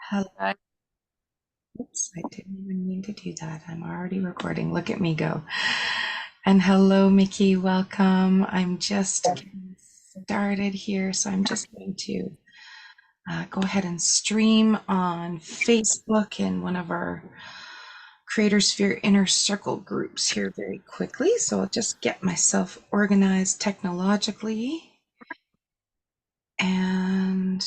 Hello. Oops, I didn't even mean to do that. I'm already recording. Look at me go. And hello, Mickey. Welcome. I'm just getting started here, so I'm just going to go ahead and stream on Facebook in one of our Creator Sphere Inner Circle groups here very quickly. So I'll just get myself organized technologically. And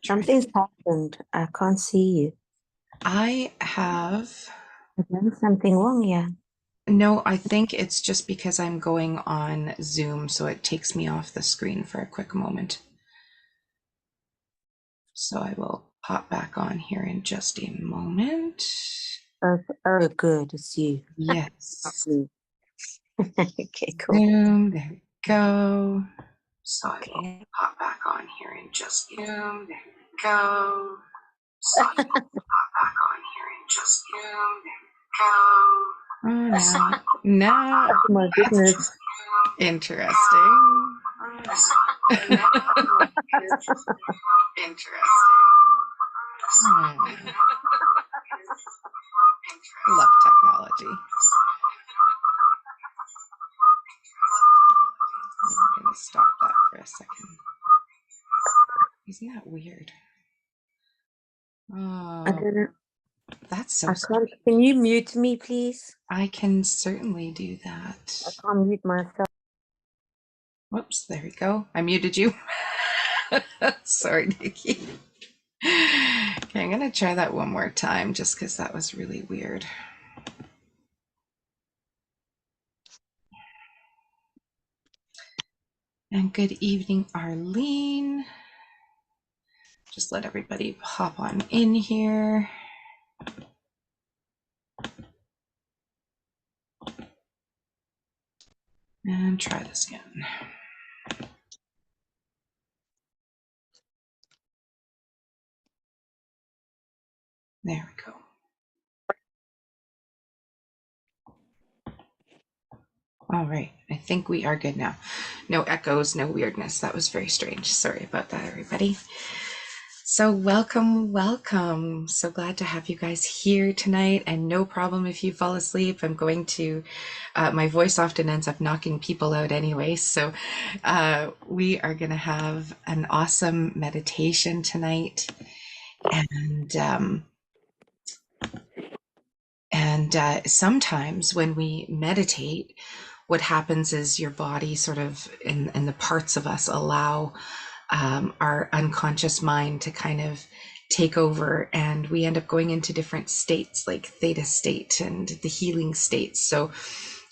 Something's happened. I can't see you. I have I've done something wrong, yeah. No, I think it's just because I'm going on Zoom, so it takes me off the screen for a quick moment. So I will pop back on here in just a moment. Oh, good. It's you. Yes. Okay, cool. Zoom, there we go. So I will Okay. pop back on here in just Zoom, there we go. So I will pop back on here in just Zoom, there we go. Oh, now, Oh my goodness. interesting. Interesting. Hmm. Love technology. I'm going to stop that for a second. Isn't that weird? I Oh, don't know. that's I so can't. strange. Can you mute me, please? I can certainly do I that. can't mute myself. Whoops, there we go. I muted you. Sorry, Nikki. Okay, I'm going to try that one more time just because that was really weird. And good evening, Arlene. Just let everybody hop on in here. And try this again. There we go. All right, I think we are good now. No echoes, no weirdness. That was very strange. Sorry about that, everybody. So welcome. So glad to have you guys here tonight, and no problem if you fall asleep. I'm going to, my voice often ends up knocking people out anyway. So we are going to have an awesome meditation tonight. And sometimes when we meditate, what happens is your body sort of, and the parts of us allow our unconscious mind to kind of take over, and we end up going into different states like theta state and the healing states. So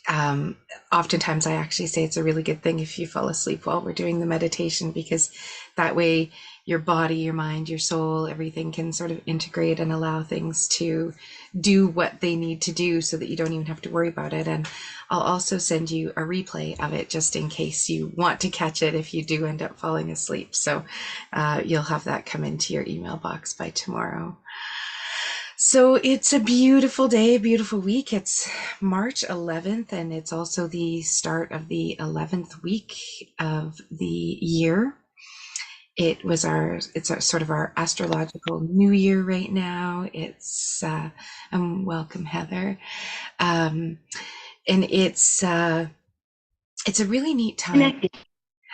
um, oftentimes I actually say it's a really good thing if you fall asleep while we're doing the meditation, because that way your body, your mind, your soul, everything can sort of integrate and allow things to do what they need to do so that you don't even have to worry about it. And I'll also send you a replay of it just in case you want to catch it if you do end up falling asleep. So you'll have that come into your email box by tomorrow. So it's a beautiful day, beautiful week. It's March 11th, and it's also the start of the 11th week of the year. It's sort of our astrological new year right now. Welcome, Heather. And it's a really neat time.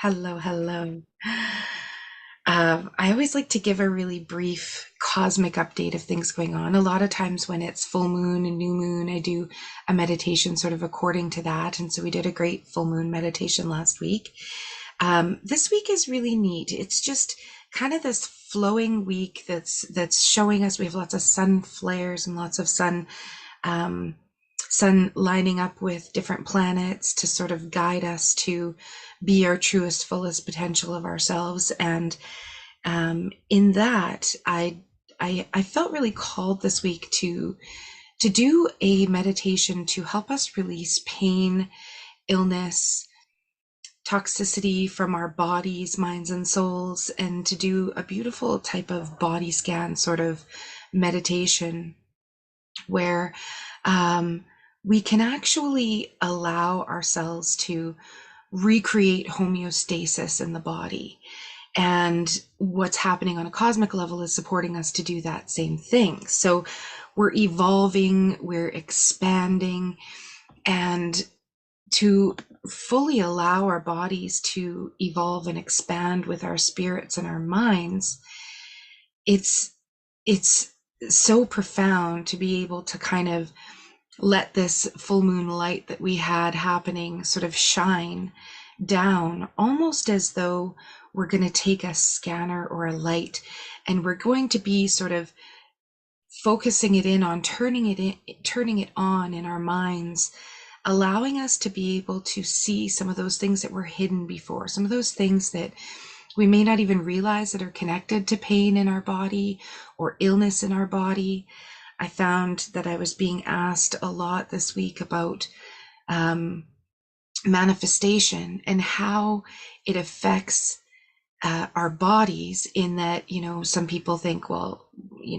Hello. I always like to give a really brief cosmic update of things going on. A lot of times when it's full moon and new moon, I do a meditation sort of according to that. And so we did a great full moon meditation last week. This week is really neat. It's just kind of this flowing week that's showing us we have lots of sun flares and lots of sun lining up with different planets to sort of guide us to be our truest, fullest potential of ourselves. And in that, I felt really called this week to do a meditation to help us release pain, illness, toxicity from our bodies, minds, and souls, and to do a beautiful type of body scan sort of meditation where we can actually allow ourselves to recreate homeostasis in the body. And what's happening on a cosmic level is supporting us to do that same thing. So we're evolving, we're expanding, and to fully allow our bodies to evolve and expand with our spirits and our minds, it's it's so profound to be able to kind of let this full moon light that we had happening sort of shine down, almost as though we're going to take a scanner or a light and we're going to be sort of focusing it in on turning it on in our minds, allowing us to be able to see some of those things that were hidden before, some of those things that we may not even realize that are connected to pain in our body or illness in our body. I found that I was being asked a lot this week about manifestation and how it affects our bodies, in that, some people think, well,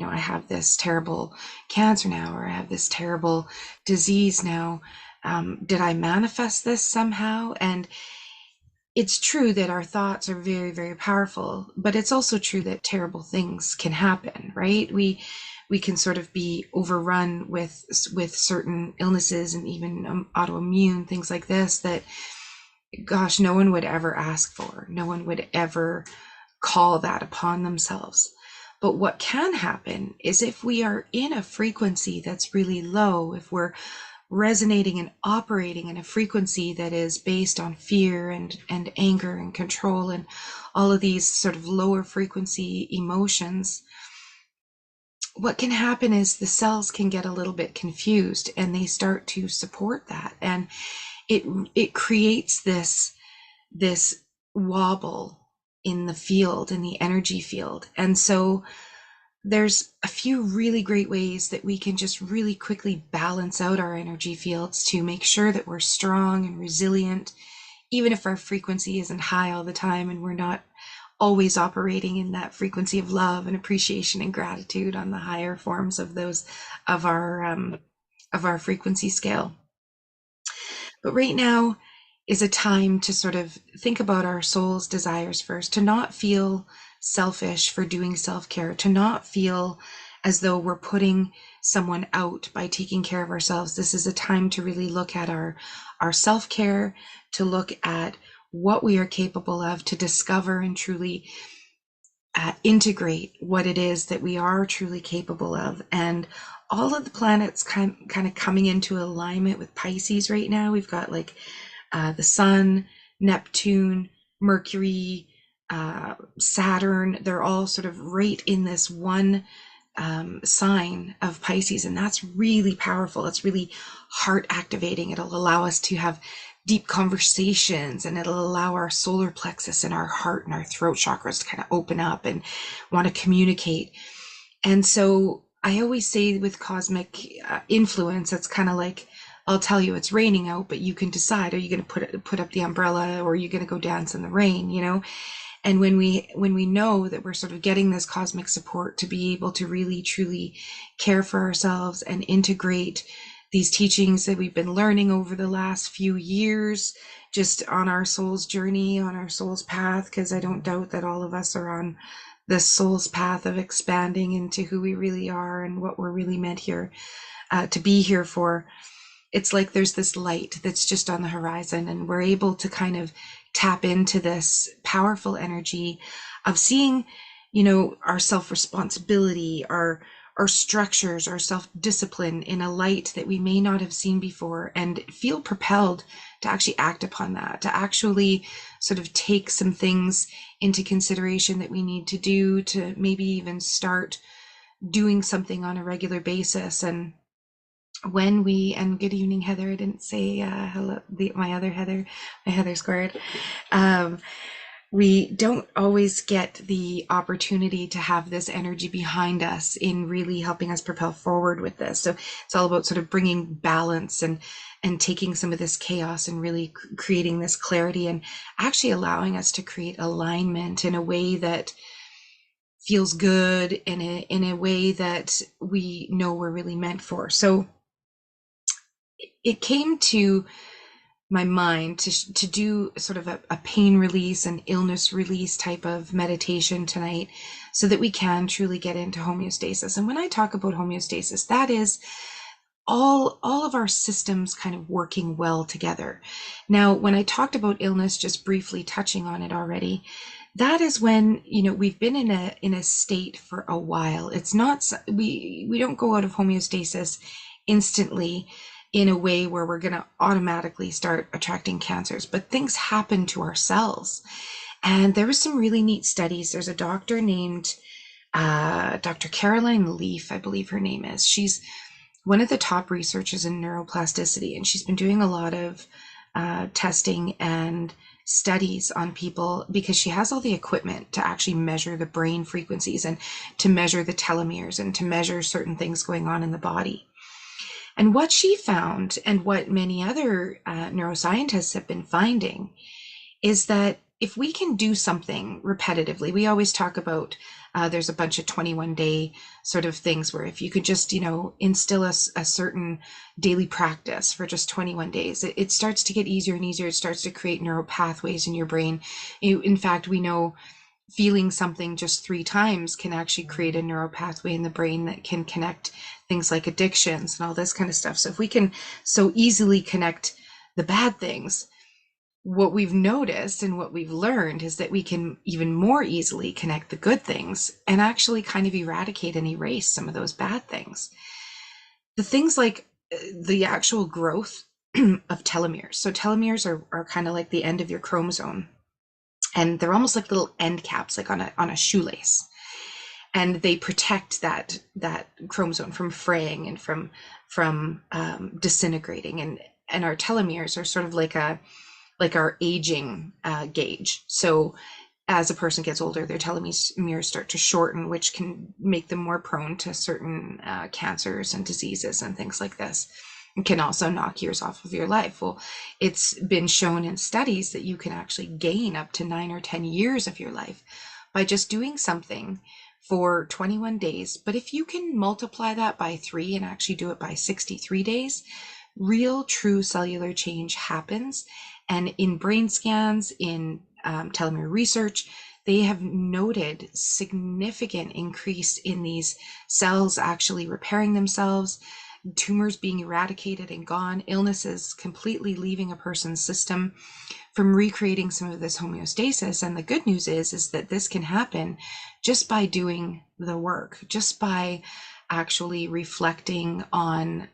I have this terrible cancer now, or I have this terrible disease now. Did I manifest this somehow? And it's true that our thoughts are very, very powerful, but it's also true that terrible things can happen, right? We can sort of be overrun with certain illnesses and even autoimmune things like this that, gosh, no one would ever ask for. No one would ever call that upon themselves. But what can happen is, if we are in a frequency that's really low, if we're resonating and operating in a frequency that is based on fear and anger and control and all of these sort of lower frequency emotions, what can happen is the cells can get a little bit confused and they start to support that, and it creates this wobble in the field, in the energy field. And so there's a few really great ways that we can just really quickly balance out our energy fields to make sure that we're strong and resilient, even if our frequency isn't high all the time and we're not always operating in that frequency of love and appreciation and gratitude on the higher forms of those of our frequency scale. But right now is a time to sort of think about our soul's desires first, to not feel selfish for doing self-care, to not feel as though we're putting someone out by taking care of ourselves. This is a time to really look at our self-care, to look at what we are capable of, to discover and truly integrate what it is that we are truly capable of. And all of the planets kind of coming into alignment with Pisces right now. We've got like the Sun, Neptune, Mercury, Saturn. They're all sort of right in this one sign of Pisces, and that's really powerful. It's really heart activating. It'll allow us to have deep conversations, and it'll allow our solar plexus and our heart and our throat chakras to kind of open up and want to communicate. And so I always say, with cosmic influence, it's kind of like, I'll tell you it's raining out, but you can decide, are you going to put up the umbrella, or are you going to go dance in the rain, And when we know that we're sort of getting this cosmic support to be able to really truly care for ourselves and integrate these teachings that we've been learning over the last few years, just on our soul's journey, on our soul's path, because I don't doubt that all of us are on this soul's path of expanding into who we really are and what we're really meant here to be here for. It's like there's this light that's just on the horizon, and we're able to kind of tap into this powerful energy of seeing, our self-responsibility, our structures, our self-discipline in a light that we may not have seen before, and feel propelled to actually act upon that, to actually sort of take some things into consideration that we need to do, to maybe even start doing something on a regular basis. And good evening, Heather. I didn't say hello, my other Heather, my Heather Squared. We don't always get the opportunity to have this energy behind us in really helping us propel forward with this. So it's all about sort of bringing balance and taking some of this chaos and really creating this clarity, and actually allowing us to create alignment in a way that feels good, in a way that we know we're really meant for. So it came to my mind to do sort of a pain release and illness release type of meditation tonight so that we can truly get into homeostasis. And when I talk about homeostasis, that is all of our systems kind of working well together. Now, when I talked about illness, just briefly touching on it already, that is when, we've been in a state for a while. It's not, we don't go out of homeostasis instantly in a way where we're going to automatically start attracting cancers, but things happen to our cells. And there was some really neat studies. There's a doctor named Dr. Caroline Leaf, I believe her name is. She's one of the top researchers in neuroplasticity, and she's been doing a lot of testing and studies on people because she has all the equipment to actually measure the brain frequencies and to measure the telomeres and to measure certain things going on in the body. And what she found, and what many other neuroscientists have been finding, is that if we can do something repetitively, we always talk about there's a bunch of 21-day sort of things where if you could just, instill a certain daily practice for just 21 days, it starts to get easier and easier. It starts to create neural pathways in your brain. In fact, we know feeling something just 3 times can actually create a neural pathway in the brain that can connect things like addictions and all this kind of stuff. So if we can so easily connect the bad things, what we've noticed and what we've learned is that we can even more easily connect the good things and actually kind of eradicate and erase some of those bad things. The things like the actual growth of telomeres. So telomeres are kind of like the end of your chromosome, and they're almost like little end caps, like on a shoelace. And they protect that chromosome from fraying and from disintegrating. And our telomeres are sort of like our aging gauge. So as a person gets older, their telomeres start to shorten, which can make them more prone to certain cancers and diseases and things like this. It can also knock years off of your life. Well, it's been shown in studies that you can actually gain up to 9 or 10 years of your life by just doing something for 21 days. But if you can multiply that by 3 and actually do it by 63 days, real true cellular change happens. And in brain scans, in telomere research, they have noted significant increase in these cells actually repairing themselves, tumors being eradicated and gone, illnesses completely leaving a person's system from recreating some of this homeostasis. And the good news is that this can happen just by doing the work, just by actually reflecting on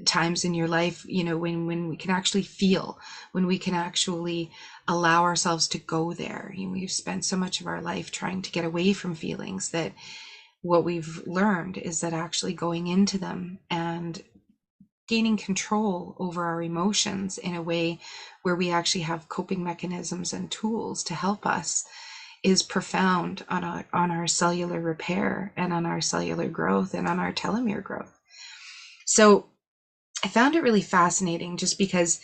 times in your life, when we can actually feel, when we can actually allow ourselves to go there. We've spent so much of our life trying to get away from feelings that what we've learned is that actually going into them and gaining control over our emotions in a way where we actually have coping mechanisms and tools to help us is profound on our cellular repair and on our cellular growth and on our telomere growth. So I found it really fascinating just because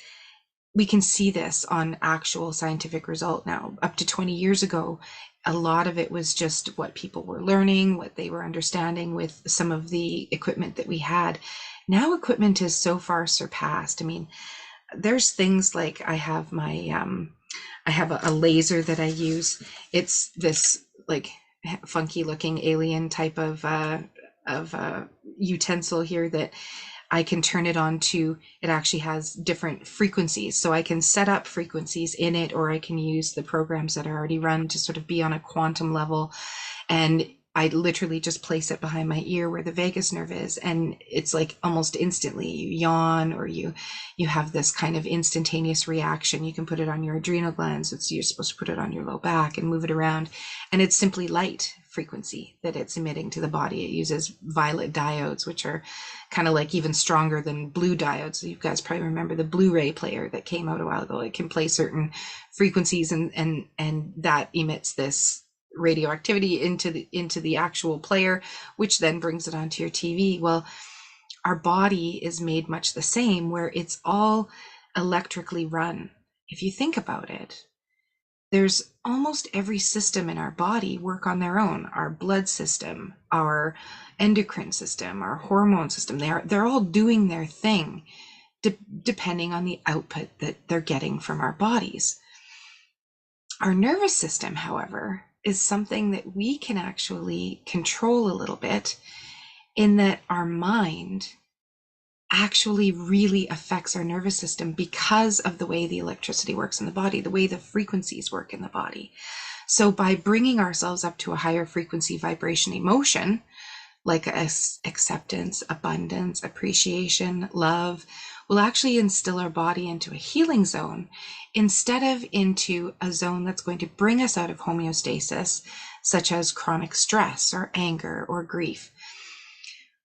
we can see this on actual scientific result now. Up to 20 years ago, a lot of it was just what people were learning, what they were understanding with some of the equipment that we had. Now equipment is so far surpassed. I mean, there's things like I have a laser that I use. It's this like funky looking alien type of utensil here that I can turn it on to, it actually has different frequencies. So I can set up frequencies in it, or I can use the programs that are already run to sort of be on a quantum level. And I literally just place it behind my ear where the vagus nerve is. And it's like almost instantly you yawn, or you have this kind of instantaneous reaction. You can put it on your adrenal glands. You're supposed to put it on your low back and move it around. And it's simply light frequency that it's emitting to the body. It uses violet diodes, which are kind of like even stronger than blue diodes. You guys probably remember the Blu-ray player that came out a while ago. It can play certain frequencies and that emits this radioactivity into the actual player, which then brings it onto your TV. Well, our body is made much the same, where it's all electrically run. If you think about it, there's almost every system in our body work on their own. Our blood system, our endocrine system, our hormone system, they're all doing their thing depending on the output that they're getting from our bodies. Our nervous system, however, is something that we can actually control a little bit, in that our mind actually really affects our nervous system because of the way the electricity works in the body, the way the frequencies work in the body. So by bringing ourselves up to a higher frequency vibration emotion, like acceptance, abundance, appreciation, love, will actually instill our body into a healing zone instead of into a zone that's going to bring us out of homeostasis, such as chronic stress or anger or grief.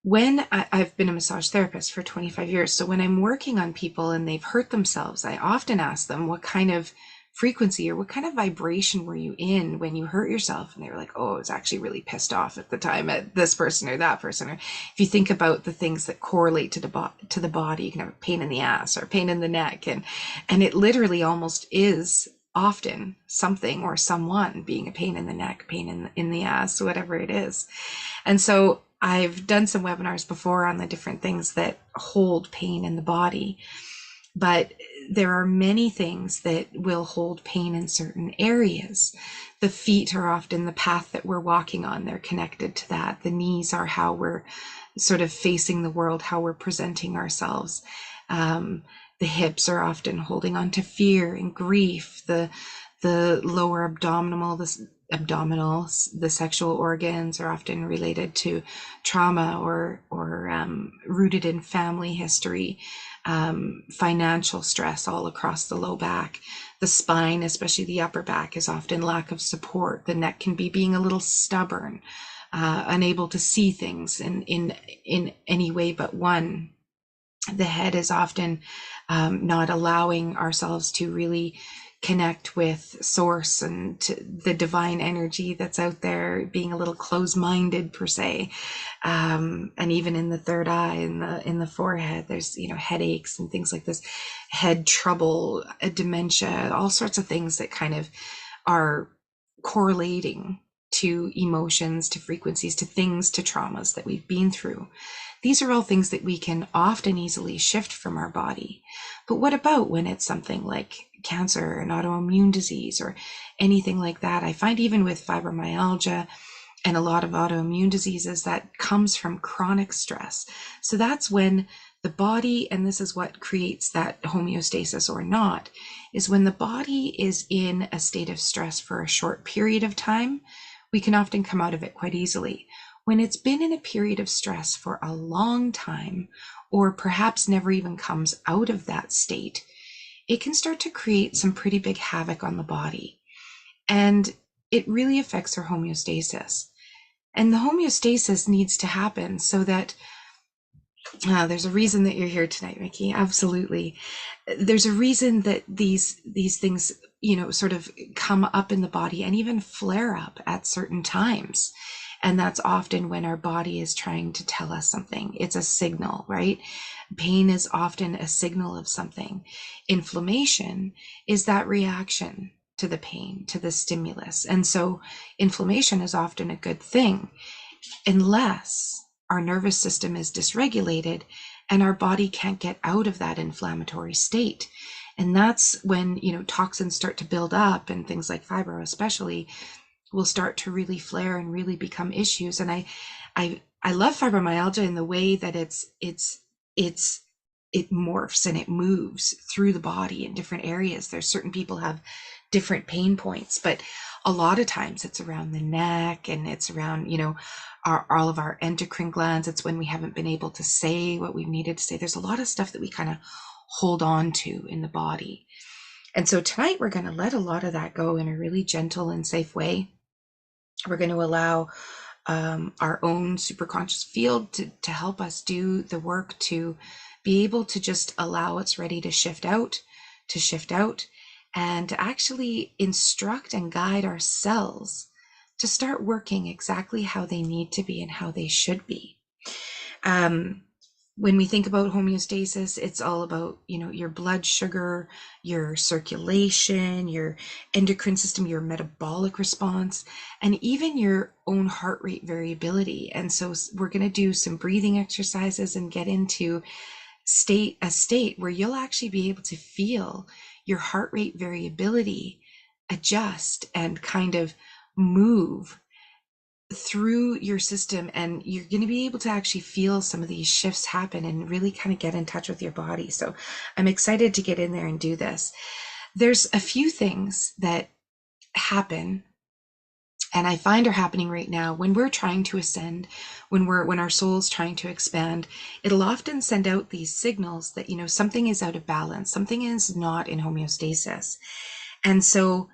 When I've been a massage therapist for 25 years, so when I'm working on people and they've hurt themselves, I often ask them, what kind of frequency or what kind of vibration were you in when you hurt yourself? And they were like, oh, I was actually really pissed off at the time at this person or that person. Or if you think about the things that correlate to the body, you can have a pain in the ass or pain in the neck, and it literally almost is often something or someone being a pain in the neck, pain in the ass, whatever it is. And so I've done some webinars before on the different things that hold pain in the body, but there are many things that will hold pain in certain areas. The feet are often the path that we're walking on. They're connected to that. The knees are how we're sort of facing the world, how we're presenting ourselves. The hips are often holding on to fear and grief. The lower abdominal, the sexual organs are often related to trauma or rooted in family history. Financial stress all across the low back. The spine, especially the upper back, is often lack of support. The neck can be being a little stubborn, unable to see things in any way but one. The head is often not allowing ourselves to really connect with source and the divine energy that's out there, being a little closed-minded per se. And even in the third eye, in the forehead, there's headaches and things like this, head trouble, dementia, all sorts of things that kind of are correlating to emotions, to frequencies, to things, to traumas that we've been through. These are all things that we can often easily shift from our body. But what about when it's something like cancer, an autoimmune disease, or anything like that? I find even with fibromyalgia and a lot of autoimmune diseases, that comes from chronic stress. So that's when the body, and this is what creates that homeostasis or not, is when the body is in a state of stress for a short period of time, we can often come out of it quite easily. When it's been in a period of stress for a long time, or perhaps never even comes out of that state, it can start to create some pretty big havoc on the body. And it really affects our homeostasis. And the homeostasis needs to happen so that there's a reason that you're here tonight, Mickey. Absolutely. There's a reason that these things, sort of come up in the body and even flare up at certain times. And that's often when our body is trying to tell us something. It's a signal, right? Pain is often a signal of something. Inflammation is that reaction to the pain, to the stimulus. And so inflammation is often a good thing, unless our nervous system is dysregulated and our body can't get out of that inflammatory state. And that's when, toxins start to build up, and things like fibro especially will start to really flare and really become issues. And I love fibromyalgia in the way that it morphs and it moves through the body in different areas. There's certain people have different pain points, but a lot of times it's around the neck, and it's around, all of our endocrine glands. It's when we haven't been able to say what we've needed to say. There's a lot of stuff that we kind of hold on to in the body. And so tonight we're going to let a lot of that go in a really gentle and safe way. We're going to allow our own superconscious field to help us do the work, to be able to just allow what's ready to shift out, and to actually instruct and guide ourselves to start working exactly how they need to be and how they should be. When we think about homeostasis, it's all about, your blood sugar, your circulation, your endocrine system, your metabolic response, and even your own heart rate variability. And so we're going to do some breathing exercises and get into state where you'll actually be able to feel your heart rate variability adjust and kind of move through your system, and you're going to be able to actually feel some of these shifts happen and really kind of get in touch with your body. So I'm excited to get in there and do this. There's a few things that happen, and I find are happening right now when we're trying to ascend, when our soul's trying to expand. It'll often send out these signals that, something is out of balance, something is not in homeostasis. And so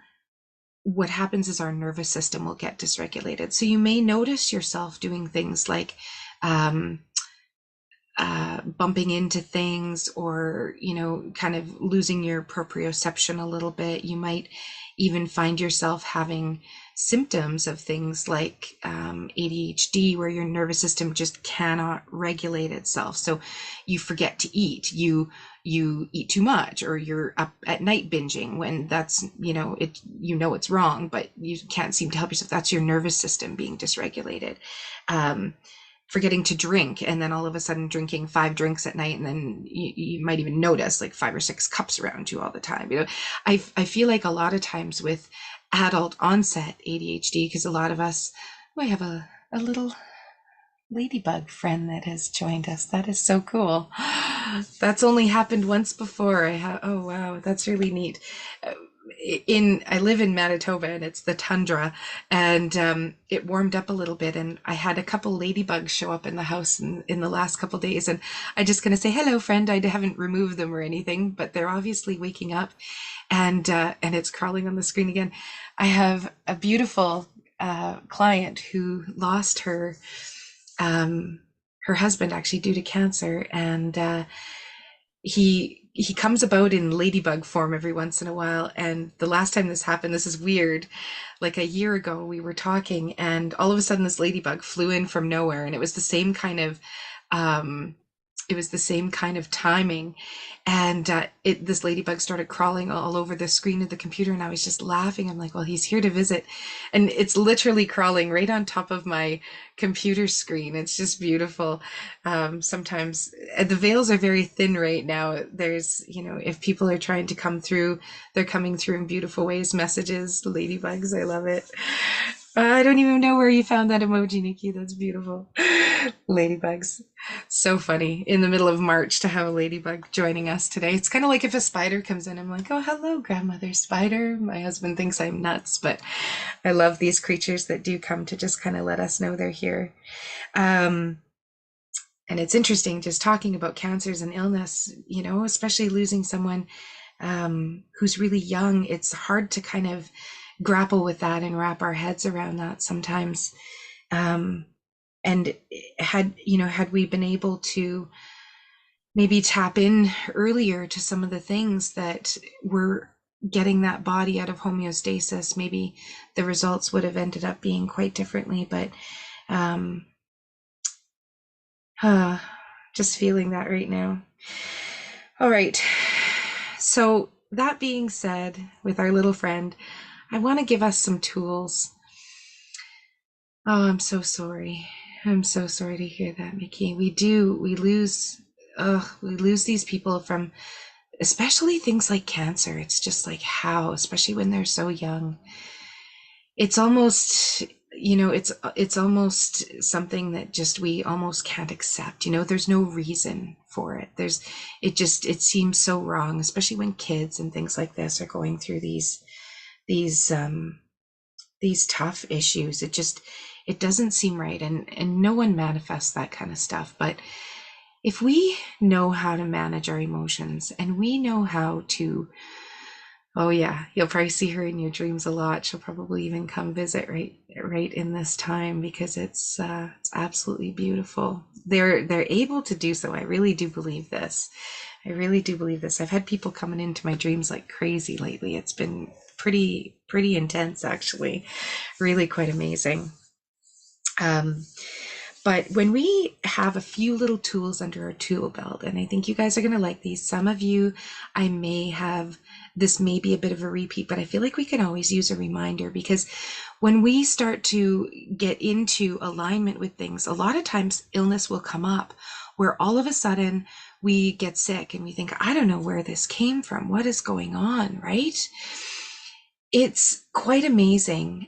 what happens is our nervous system will get dysregulated. So you may notice yourself doing things like um, bumping into things, or kind of losing your proprioception a little bit. You might even find yourself having symptoms of things like ADHD, where your nervous system just cannot regulate itself. So you forget to eat, you eat too much, or you're up at night binging when that's, it's wrong, but you can't seem to help yourself. That's your nervous system being dysregulated. Forgetting to drink, and then all of a sudden drinking 5 drinks at night, and then you might even notice like 5 or 6 cups around you all the time. I feel like a lot of times with adult onset ADHD, because a lot of us, I have a little ladybug friend that has joined us. That is so cool. That's only happened once before. Oh wow, that's really neat. I live in Manitoba, and it's the tundra, and it warmed up a little bit, and I had a couple ladybugs show up in the house in the last couple days, and I just gonna say hello, friend. I haven't removed them or anything, but they're obviously waking up, and it's crawling on the screen again. I have a beautiful client who lost her husband actually due to cancer, and he comes about in ladybug form every once in a while. And the last time this happened, this is weird, like a year ago, we were talking, and all of a sudden this ladybug flew in from nowhere, and it was the same kind of um timing. And this ladybug started crawling all over the screen of the computer, and I was just laughing. I'm like, well, he's here to visit, and it's literally crawling right on top of my computer screen. It's just beautiful. Sometimes the veils are very thin right now. There's, if people are trying to come through, they're coming through in beautiful ways. Messages, ladybugs, I love it. I don't even know where you found that emoji, Nikki. That's beautiful. Ladybugs. So funny in the middle of March to have a ladybug joining us today. It's kind of like if a spider comes in, I'm like, oh, hello, grandmother spider. My husband thinks I'm nuts, but I love these creatures that do come to just kind of let us know they're here. And it's interesting just talking about cancers and illness, especially losing someone who's really young. It's hard to kind of grapple with that and wrap our heads around that sometimes. And had we been able to maybe tap in earlier to some of the things that were getting that body out of homeostasis, maybe the results would have ended up being quite differently. But just feeling that right now. All right. So that being said, with our little friend, I want to give us some tools. Oh, I'm so sorry. I'm so sorry to hear that, Mickey. We lose these people from, especially things like cancer. It's just like how, especially when they're so young. It's almost, it's almost something that just we almost can't accept. There's no reason for it. It seems so wrong, especially when kids and things like this are going through these tough issues. It doesn't seem right, and no one manifests that kind of stuff. But if we know how to manage our emotions, and we know how to, oh yeah, you'll probably see her in your dreams a lot. She'll probably even come visit right in this time, because it's absolutely beautiful. They're able to do so. I really do believe this. I've had people coming into my dreams like crazy lately. It's been pretty intense, actually. Really quite amazing. But when we have a few little tools under our tool belt, and I think you guys are going to like these. Some of you, this may be a bit of a repeat, but I feel like we can always use a reminder, because when we start to get into alignment with things, a lot of times illness will come up where all of a sudden we get sick and we think, I don't know where this came from. What is going on, right? It's quite amazing.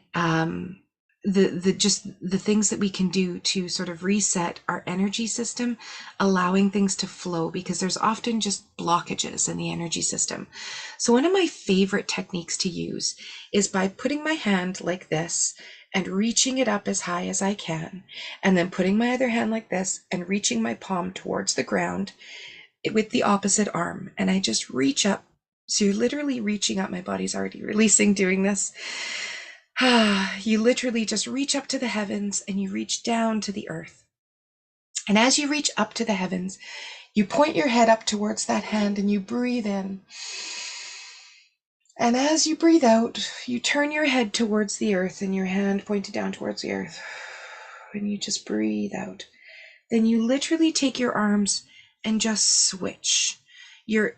The just the things that we can do to sort of reset our energy system, allowing things to flow, because there's often just blockages in the energy system. So one of my favorite techniques to use is by putting my hand like this and reaching it up as high as I can, and then putting my other hand like this and reaching my palm towards the ground with the opposite arm, and I just reach up. So you're literally reaching up. My body's already releasing doing this. You literally just reach up to the heavens and you reach down to the earth. And as you reach up to the heavens, you point your head up towards that hand and you breathe in. And as you breathe out, you turn your head towards the earth and your hand pointed down towards the earth. And you just breathe out. Then you literally take your arms and just switch. You're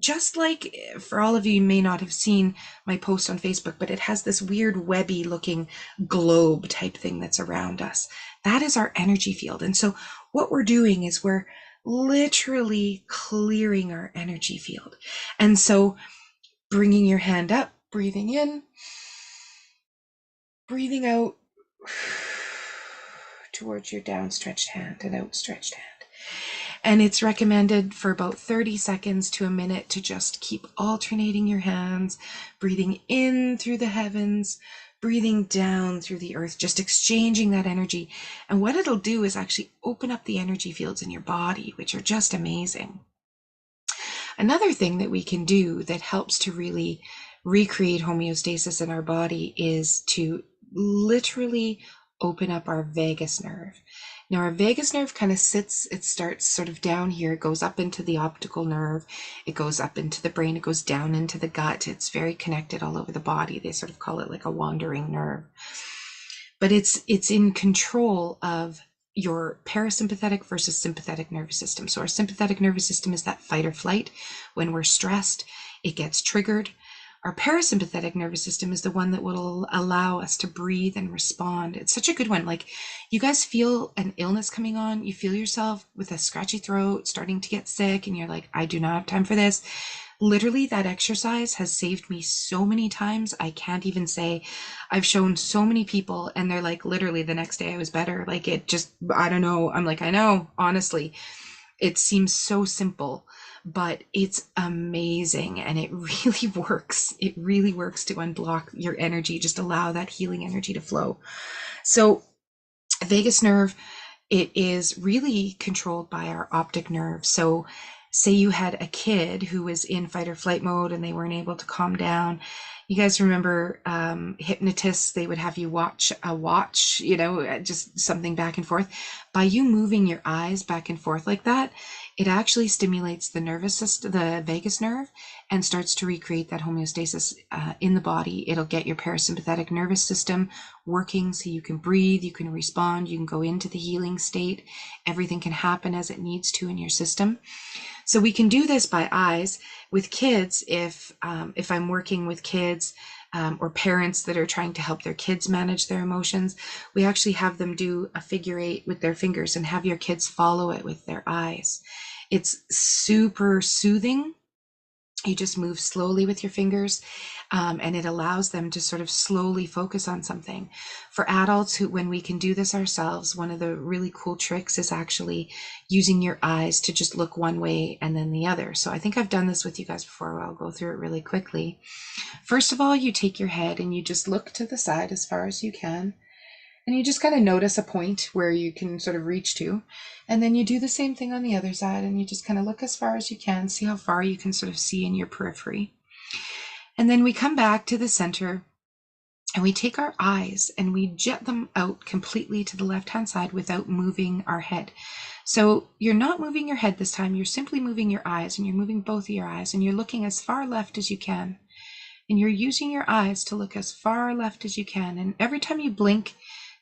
just like, for all of you may not have seen my post on Facebook, but it has this weird webby looking globe type thing that's around us. That is our energy field. And so what we're doing is we're literally clearing our energy field. And so bringing your hand up, breathing in, breathing out towards your downstretched hand and outstretched hand. And it's recommended for about 30 seconds to a minute to just keep alternating your hands, breathing in through the heavens, breathing down through the earth, just exchanging that energy. And what it'll do is actually open up the energy fields in your body, which are just amazing. Another thing that we can do that helps to really recreate homeostasis in our body is to literally open up our vagus nerve. Now, our vagus nerve kind of sits, it starts sort of down here, it goes up into the optical nerve, it goes up into the brain, it goes down into the gut. It's very connected all over the body. They sort of call it like a wandering nerve. But it's in control of your parasympathetic versus sympathetic nervous system. So our sympathetic nervous system is that fight or flight. When we're stressed, it gets triggered. Our parasympathetic nervous system is the one that will allow us to breathe and respond. It's such a good one. Like, you guys feel an illness coming on, you feel yourself with a scratchy throat, starting to get sick, and you're like, I do not have time for this. Literally, that exercise has saved me so many times. I can't even say. I've shown so many people and they're like, literally the next day I was better. Like, it just, I don't know. I'm like, I know, honestly, it seems so simple, but it's amazing and it really works. It really works to unblock your energy, just allow that healing energy to flow. So vagus nerve, it is really controlled by our optic nerve. So say you had a kid who was in fight or flight mode and they weren't able to calm down. You guys remember hypnotists, they would have you watch a watch, just something back and forth. By you moving your eyes back and forth like that, it actually stimulates the nervous system, the vagus nerve, and starts to recreate that homeostasis in the body. It'll get your parasympathetic nervous system working so you can breathe, you can respond, you can go into the healing state. Everything can happen as it needs to in your system. So we can do this by eyes with kids. If I'm working with kids or parents that are trying to help their kids manage their emotions, we actually have them do a figure 8 with their fingers and have your kids follow it with their eyes. It's super soothing. You just move slowly with your fingers, and it allows them to sort of slowly focus on something. For adults, when we can do this ourselves, one of the really cool tricks is actually using your eyes to just look one way and then the other. So I think I've done this with you guys before. I'll go through it really quickly. First of all, you take your head and you just look to the side as far as you can. And you just kind of notice a point where you can sort of reach to. And then you do the same thing on the other side and you just kind of look as far as you can, see how far you can sort of see in your periphery. And then we come back to the center and we take our eyes and we jet them out completely to the left-hand side without moving our head. So you're not moving your head this time, you're simply moving your eyes, and you're moving both of your eyes and you're looking as far left as you can. And you're using your eyes to look as far left as you can. And every time you blink,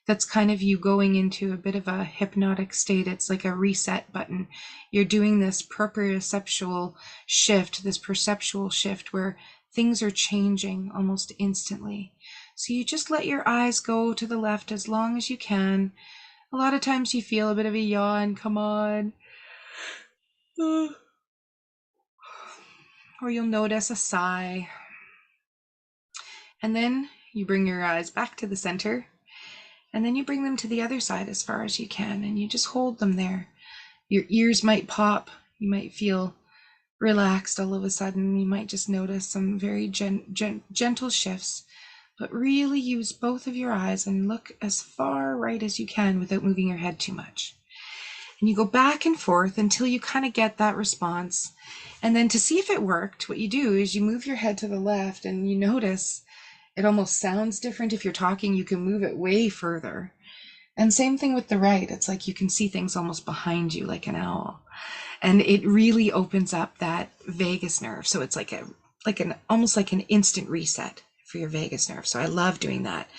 that's kind of you going into a bit of a hypnotic state. It's like a reset button. You're doing this proprioceptual shift, this perceptual shift where things are changing almost instantly. So you just let your eyes go to the left as long as you can. A lot of times you feel a bit of a yawn, come on. Or you'll notice a sigh. And then you bring your eyes back to the center, and then you bring them to the other side as far as you can, and you just hold them there. Your ears might pop. You might feel relaxed all of a sudden. You might just notice some very gentle shifts, but really use both of your eyes and look as far right as you can without moving your head too much. And you go back and forth until you kind of get that response. And then to see if it worked, what you do is you move your head to the left, and you notice it almost sounds different. If you're talking, you can move it way further. And same thing with the right. It's like you can see things almost behind you like an owl. And it really opens up that vagus nerve. So it's like an almost like an instant reset for your vagus nerve. So I love doing that.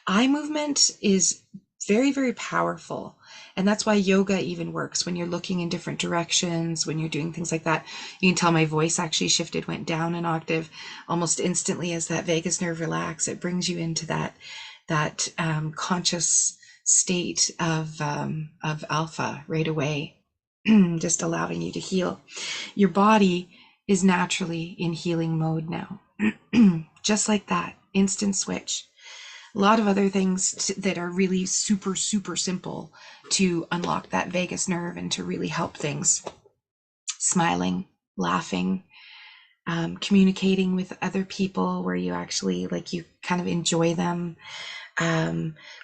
Eye movement is very, very powerful. And that's why yoga even works when you're looking in different directions, when you're doing things like that. You can tell my voice actually shifted, went down an octave almost instantly as that vagus nerve relaxes. It brings you into that conscious state of alpha right away, just allowing you to heal. Your body is naturally in healing mode now, just like that, instant switch. A lot of other things that are really super, super simple to unlock that vagus nerve and to really help things. Smiling, laughing, communicating with other people where you actually like you kind of enjoy them.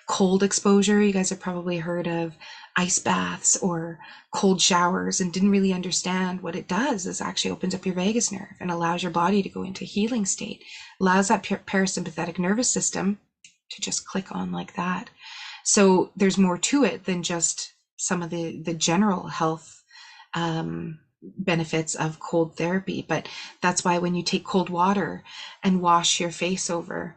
Cold exposure. You guys have probably heard of ice baths or cold showers and didn't really understand what it does. Is actually opens up your vagus nerve and allows your body to go into healing state, allows that parasympathetic nervous system to just click on like that. So there's more to it than just some of the general health benefits of cold therapy. But that's why when you take cold water and wash your face over,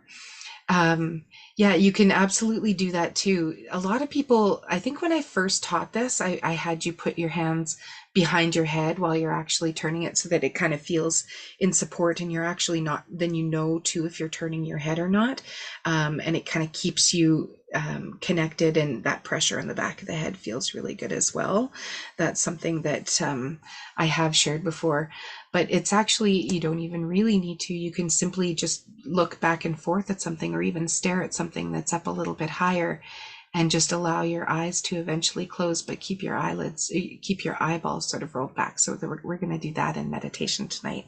yeah, you can absolutely do that too. A lot of people, I think when I first taught this, I had you put your hands behind your head while you're actually turning it so that it kind of feels in support and you're actually not, then you know too if you're turning your head or not. And it kind of keeps you connected, and that pressure on the back of the head feels really good as well. That's something that I have shared before, but it's actually, you don't even really need to. You can simply just look back and forth at something or even stare at something that's up a little bit higher and just allow your eyes to eventually close, but keep your eyelids, keep your eyeballs sort of rolled back. So we're going to do that in meditation tonight.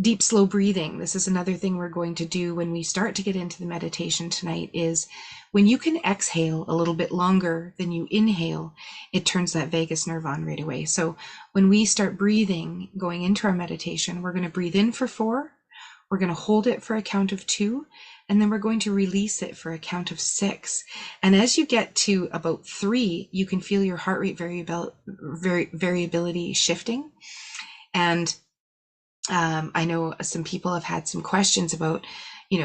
Deep, slow breathing. This is another thing we're going to do when we start to get into the meditation tonight, is when you can exhale a little bit longer than you inhale, it turns that vagus nerve on right away. So when we start breathing, going into our meditation, we're going to breathe in for 4. We're going to hold it for a count of 2, and then we're going to release it for a count of 6. And as you get to about 3, you can feel your heart rate variability shifting. And I know some people have had some questions about,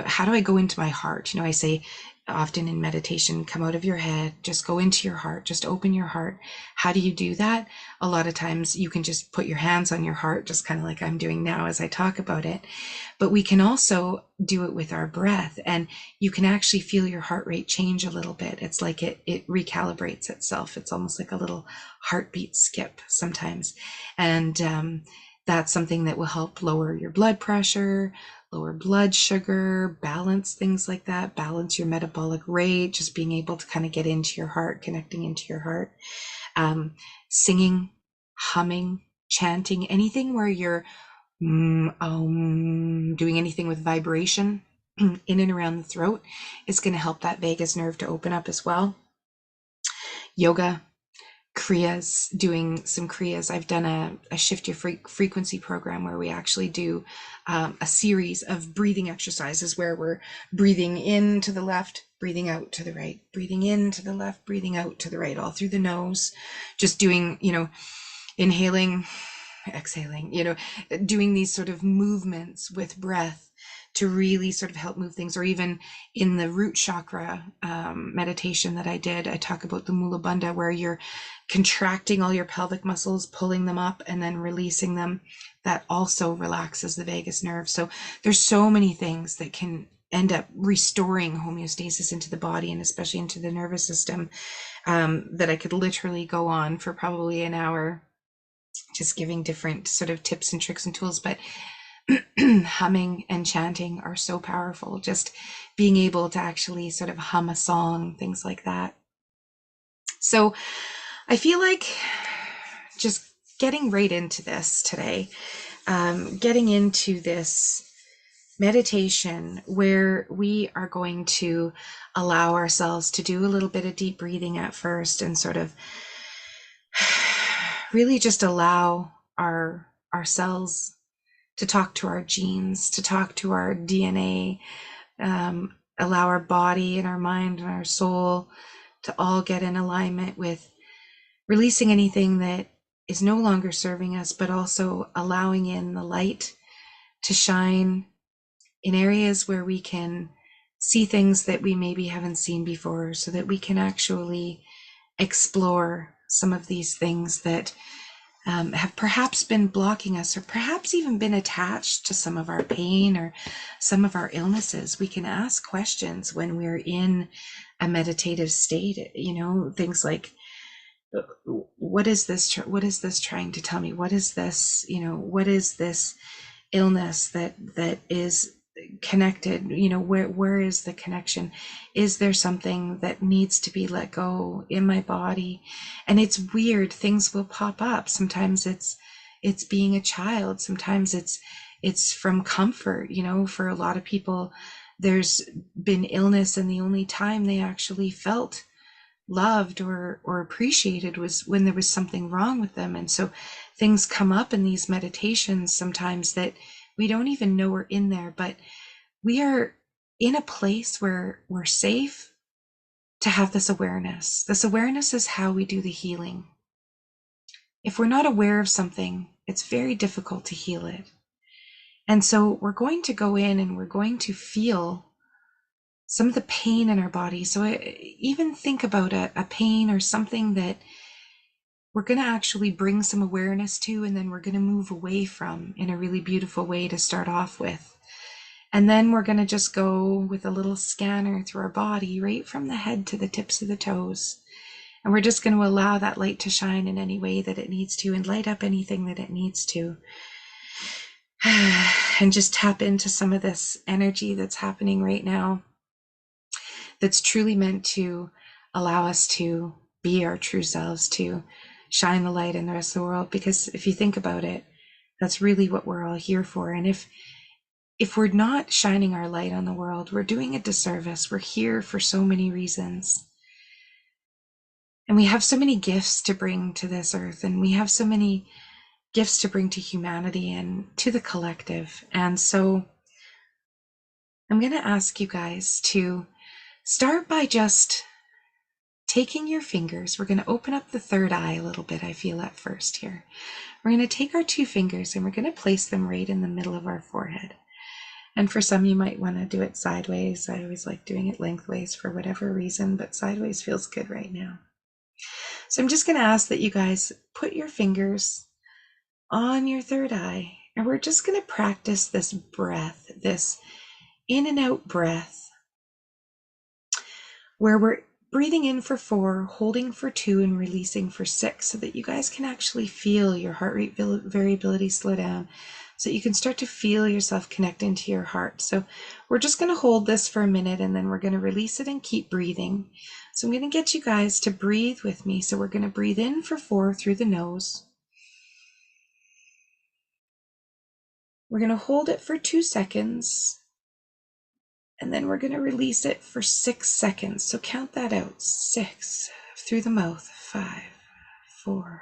how do I go into my heart? I say often in meditation, come out of your head, just go into your heart, just open your heart. How do you do that? A lot of times you can just put your hands on your heart, just kind of like I'm doing now as I talk about it. But we can also do it with our breath, and you can actually feel your heart rate change a little bit. It's like it recalibrates itself. It's almost like a little heartbeat skip sometimes. And that's something that will help lower your blood pressure, lower blood sugar, balance things like that, balance your metabolic rate, just being able to kind of get into your heart, connecting into your heart. Singing, humming, chanting, anything where you're doing anything with vibration in and around the throat is going to help that vagus nerve to open up as well. Yoga, Kriyas, doing some Kriyas. I've done a shift your frequency program where we actually do a series of breathing exercises where we're breathing in to the left, breathing out to the right, breathing in to the left, breathing out to the right, all through the nose, just doing, inhaling, exhaling, doing these sort of movements with breath to really sort of help move things. Or even in the root chakra meditation that I did, I talk about the Mula Bandha, where you're contracting all your pelvic muscles, pulling them up and then releasing them. That also relaxes the vagus nerve. So there's so many things that can end up restoring homeostasis into the body, and especially into the nervous system, that I could literally go on for probably an hour just giving different sort of tips and tricks and tools. But humming and chanting are so powerful. Just being able to actually sort of hum a song, things like that. So I feel like just getting right into this today, getting into this meditation where we are going to allow ourselves to do a little bit of deep breathing at first and sort of really just allow our cells to talk to our genes, to talk to our DNA, allow our body and our mind and our soul to all get in alignment with releasing anything that is no longer serving us, but also allowing in the light to shine in areas where we can see things that we maybe haven't seen before, so that we can actually explore some of these things that have perhaps been blocking us, or perhaps even been attached to some of our pain or some of our illnesses. We can ask questions when we're in a meditative state, things like, what is this trying to tell me? What is this, what is this illness that is connected? Where is the connection? Is there something that needs to be let go in my body? And it's weird, things will pop up. Sometimes it's being a child, sometimes it's from comfort. For a lot of people, there's been illness, and the only time they actually felt loved or appreciated was when there was something wrong with them. And so things come up in these meditations sometimes that we don't even know we're in there, but we are in a place where we're safe to have this awareness. This awareness is how we do the healing. If we're not aware of something, it's very difficult to heal it. And so we're going to go in and we're going to feel some of the pain in our body. So even think about a pain or something that we're going to actually bring some awareness to, and then we're going to move away from in a really beautiful way to start off with. And then we're going to just go with a little scanner through our body, right from the head to the tips of the toes. And we're just going to allow that light to shine in any way that it needs to, and light up anything that it needs to. And just tap into some of this energy that's happening right now, that's truly meant to allow us to be our true selves, to shine the light in the rest of the world. Because if you think about it, that's really what we're all here for. And if we're not shining our light on the world, we're doing a disservice. We're here for so many reasons. And we have so many gifts to bring to this earth, and we have so many gifts to bring to humanity and to the collective. And so I'm going to ask you guys to start by just taking your fingers. We're going to open up the third eye a little bit, I feel, at first here. We're going to take our two fingers and we're going to place them right in the middle of our forehead. And for some, you might want to do it sideways. I always like doing it lengthways for whatever reason, but sideways feels good right now. So I'm just going to ask that you guys put your fingers on your third eye, and we're just going to practice this breath, this in and out breath, where we're breathing in for 4, holding for 2, and releasing for 6, so that you guys can actually feel your heart rate variability slow down, so you can start to feel yourself connecting to your heart. So we're just going to hold this for a minute, and then we're going to release it and keep breathing. So I'm going to get you guys to breathe with me. So we're going to breathe in for 4 through the nose. We're going to hold it for 2 seconds. And then we're going to release it for 6 seconds. So count that out. 6 through the mouth. 5, 4,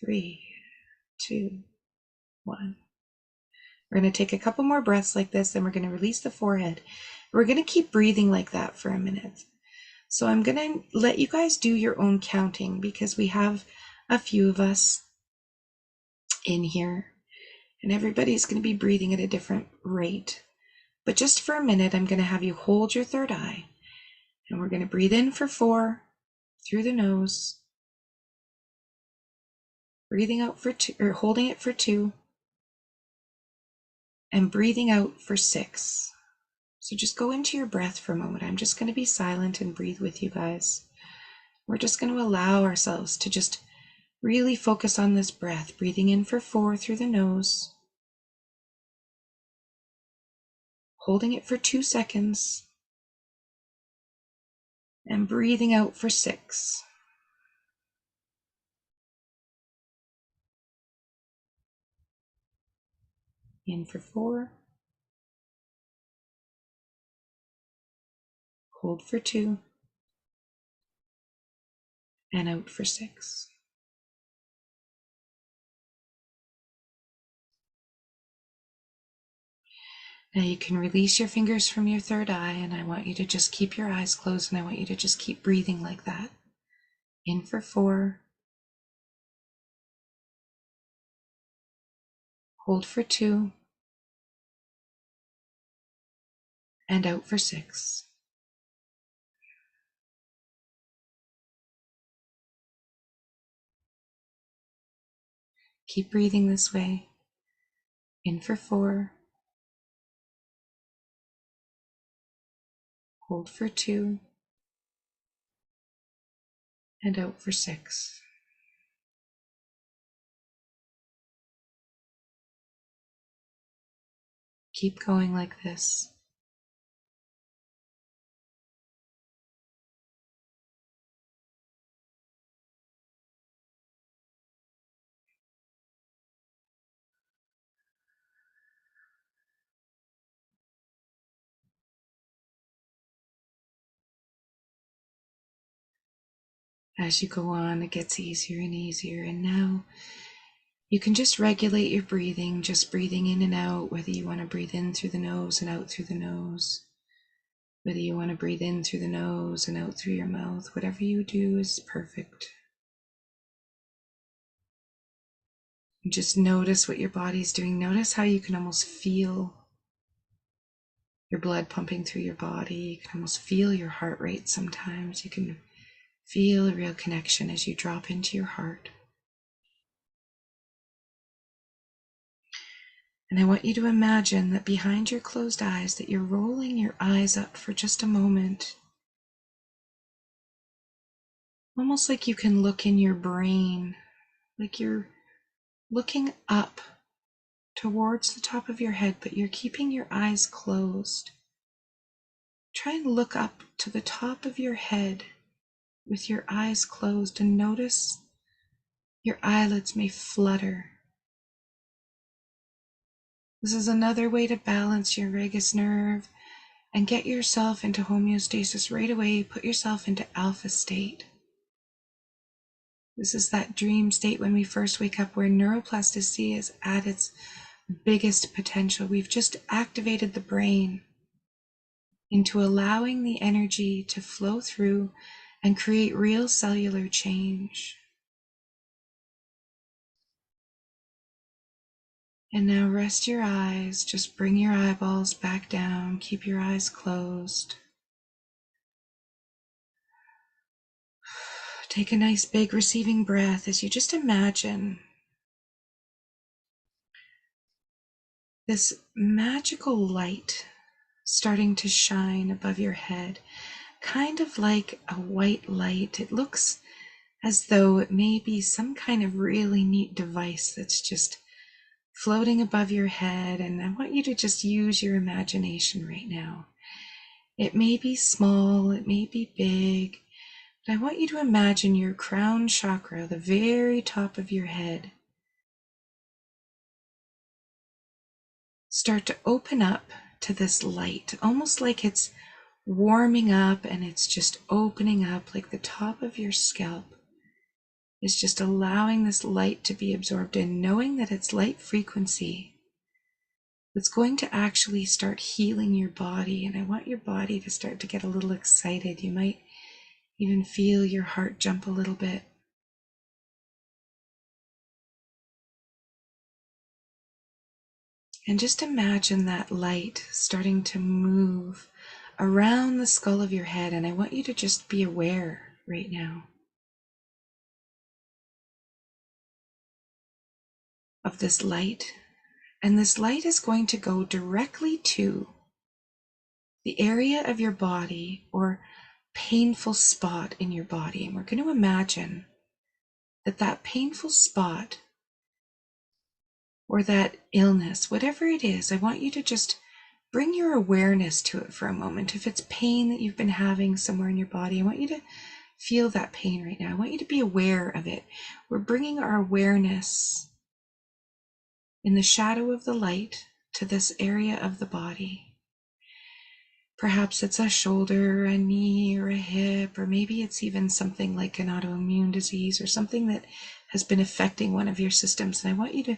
3, 2, 1. We're going to take a couple more breaths like this, and we're going to release the forehead. We're going to keep breathing like that for a minute. So I'm going to let you guys do your own counting, because we have a few of us in here, and everybody's going to be breathing at a different rate. But just for a minute, I'm going to have you hold your third eye, and we're going to breathe in for 4 through the nose, breathing out for 2, or holding it for 2, and breathing out for 6. So just go into your breath for a moment. I'm just going to be silent and breathe with you guys. We're just going to allow ourselves to just Really focus on this breath, breathing in for 4 through the nose, holding it for 2 seconds, and breathing out for 6. In for 4, hold for 2, and out for 6. Now you can release your fingers from your third eye, and I want you to just keep your eyes closed, and I want you to just keep breathing like that. In for 4, hold for 2, and out for 6. Keep breathing this way. In for 4, hold for 2, and out for 6. Keep going like this. As you go on, it gets easier and easier, and now you can just regulate your breathing, just breathing in and out, whether you want to breathe in through the nose and out through the nose, whether you want to breathe in through the nose and out through your mouth. Whatever you do is perfect. Just notice what your body's doing. Notice how you can almost feel your blood pumping through your body. You can almost feel your heart rate sometimes. You can feel a real connection as you drop into your heart. And I want you to imagine that behind your closed eyes, that you're rolling your eyes up for just a moment. Almost like you can look in your brain, like you're looking up towards the top of your head, but you're keeping your eyes closed. Try and look up to the top of your head with your eyes closed and notice your eyelids may flutter. This is another way to balance your vagus nerve and get yourself into homeostasis right away. Put yourself into alpha state. This is that dream state when we first wake up where neuroplasticity is at its biggest potential. We've just activated the brain into allowing the energy to flow through and create real cellular change. And now rest your eyes, just bring your eyeballs back down, keep your eyes closed. Take a nice big receiving breath as you just imagine this magical light starting to shine above your head, kind of like a white light. It looks as though it may be some kind of really neat device that's just floating above your head, and I want you to just use your imagination right now. It may be small, it may be big, but I want you to imagine your crown chakra, the very top of your head, start to open up to this light, almost like it's warming up and it's just opening up, like the top of your scalp is just allowing this light to be absorbed in, knowing that it's light frequency that's going to actually start healing your body. And I want your body to start to get a little excited. You might even feel your heart jump a little bit. And just imagine that light starting to move around the skull of your head. And I want you to just be aware right now of this light. And this light is going to go directly to the area of your body or painful spot in your body. And we're going to imagine that painful spot or that illness, whatever it is, I want you to just bring your awareness to it for a moment. If it's pain that you've been having somewhere in your body, I want you to feel that pain right now. I want you to be aware of it. We're bringing our awareness in the shadow of the light to this area of the body. Perhaps it's a shoulder, a knee, or a hip, or maybe it's even something like an autoimmune disease or something that has been affecting one of your systems. And I want you to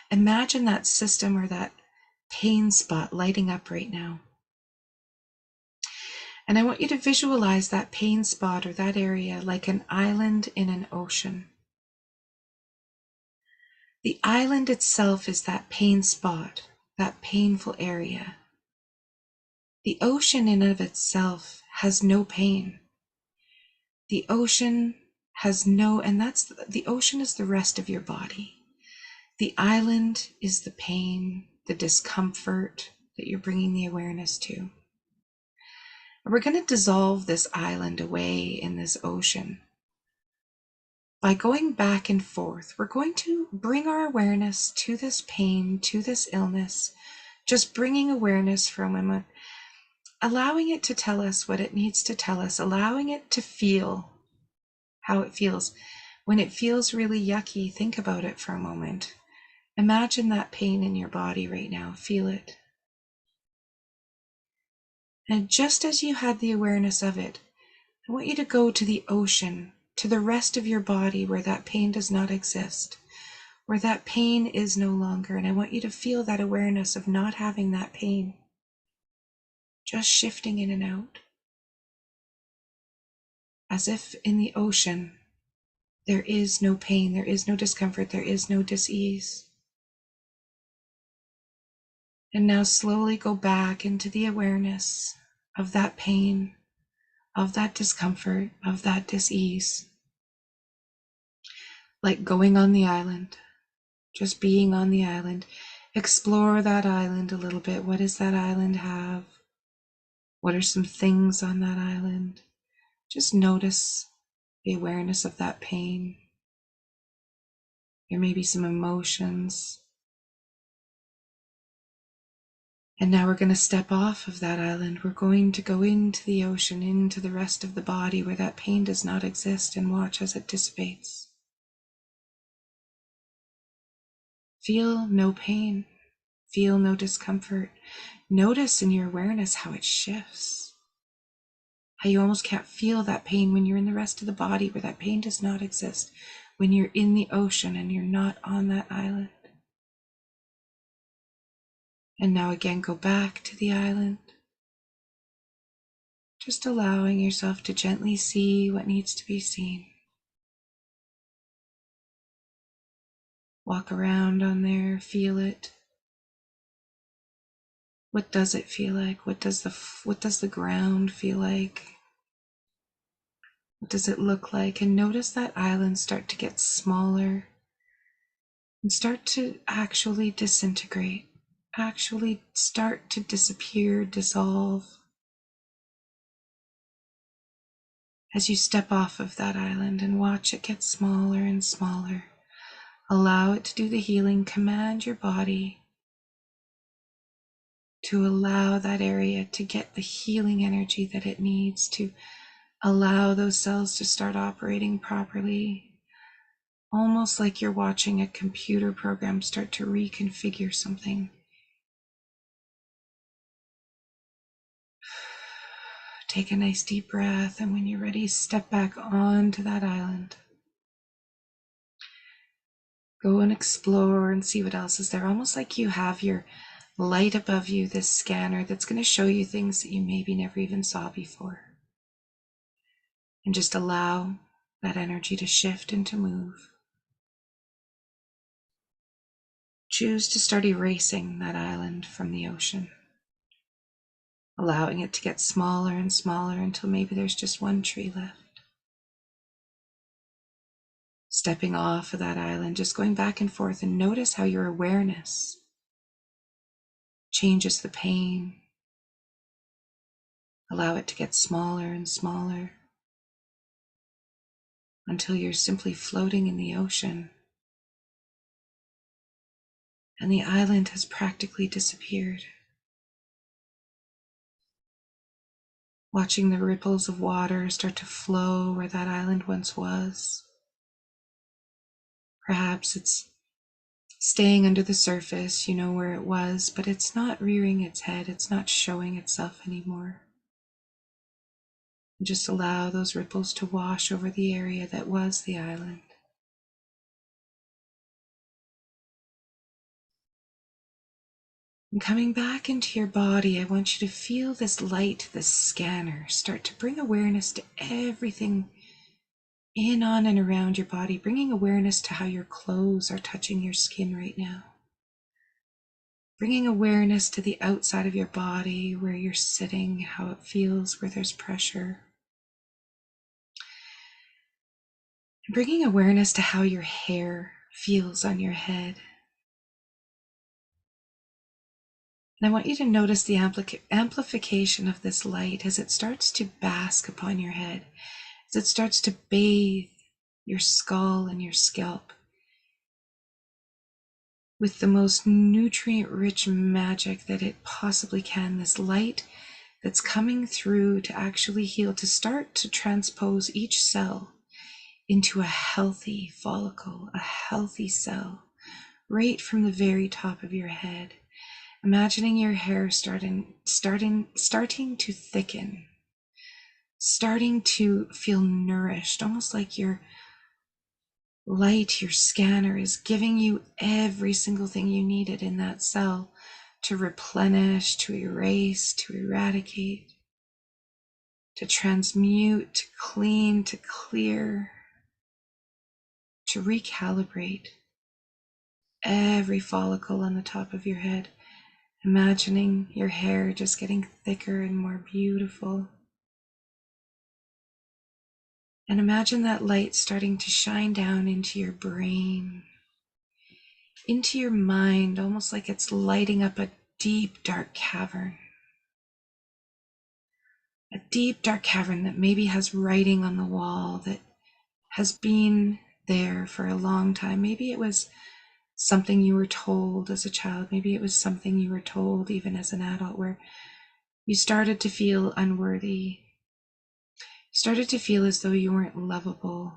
imagine that system or that pain spot lighting up right now. And I want you to visualize that pain spot or that area like an island in an ocean. The island itself is that pain spot, that painful area. The ocean in and of itself has no pain. The ocean has no, and that's, the ocean is the rest of your body. The island is the pain, the discomfort that you're bringing the awareness to. And we're going to dissolve this island away in this ocean. By going back and forth, we're going to bring our awareness to this pain, to this illness, just bringing awareness for a moment, allowing it to tell us what it needs to tell us, allowing it to feel how it feels. When it feels really yucky, think about it for a moment. Imagine that pain in your body right now. Feel it. And just as you had the awareness of it, I want you to go to the ocean, to the rest of your body where that pain does not exist, where that pain is no longer. And I want you to feel that awareness of not having that pain, just shifting in and out. As if in the ocean, there is no pain, there is no discomfort, there is no dis-ease. And now slowly go back into the awareness of that pain, of that discomfort, of that dis-ease. Like going on the island, just being on the island. Explore that island a little bit. What does that island have? What are some things on that island? Just notice the awareness of that pain. There may be some emotions. And now we're going to step off of that island. We're going to go into the ocean, into the rest of the body where that pain does not exist, and watch as it dissipates. Feel no pain. Feel no discomfort. Notice in your awareness how it shifts. How you almost can't feel that pain when you're in the rest of the body where that pain does not exist. When you're in the ocean and you're not on that island. And now again, go back to the island. Just allowing yourself to gently see what needs to be seen. Walk around on there, feel it. What does it feel like? What does the ground feel like? What does it look like? And notice that island start to get smaller and start to actually disintegrate, actually start to disappear, dissolve. As you step off of that island and watch it get smaller and smaller, allow it to do the healing. Command your body to allow that area to get the healing energy that it needs, to allow those cells to start operating properly, almost like you're watching a computer program start to reconfigure something. Take a nice deep breath, and when you're ready, step back onto that island. Go and explore and see what else is there, almost like you have your light above you, this scanner that's going to show you things that you maybe never even saw before. And just allow that energy to shift and to move. Choose to start erasing that island from the ocean, allowing it to get smaller and smaller until maybe there's just one tree left. Stepping off of that island, just going back and forth, and notice how your awareness changes the pain. Allow it to get smaller and smaller. until you're simply floating in the ocean. And the island has practically disappeared. Watching the ripples of water start to flow where that island once was. Perhaps it's staying under the surface, you know where it was, but it's not rearing its head, it's not showing itself anymore. Just allow those ripples to wash over the area that was the island. And coming back into your body, I want you to feel this light, this scanner, start to bring awareness to everything in, on, and around your body, bringing awareness to how your clothes are touching your skin right now. Bringing awareness to the outside of your body, where you're sitting, how it feels, where there's pressure. And bringing awareness to how your hair feels on your head. And I want you to notice the amplification of this light as it starts to bask upon your head, as it starts to bathe your skull and your scalp with the most nutrient-rich magic that it possibly can. This light that's coming through to actually heal, to start to transpose each cell into a healthy follicle, a healthy cell, right from the very top of your head. Imagining your hair starting to thicken, starting to feel nourished, almost like your light, your scanner is giving you every single thing you needed in that cell to replenish, to erase, to eradicate, to transmute, to clean, to clear, to recalibrate every follicle on the top of your head. Imagining your hair just getting thicker and more beautiful. And imagine that light starting to shine down into your brain, into your mind, almost like it's lighting up a deep, dark cavern. A deep, dark cavern that maybe has writing on the wall that has been there for a long time. Maybe it was something you were told as a child. Maybe it was something you were told even as an adult, where you started to feel unworthy. You started to feel as though you weren't lovable.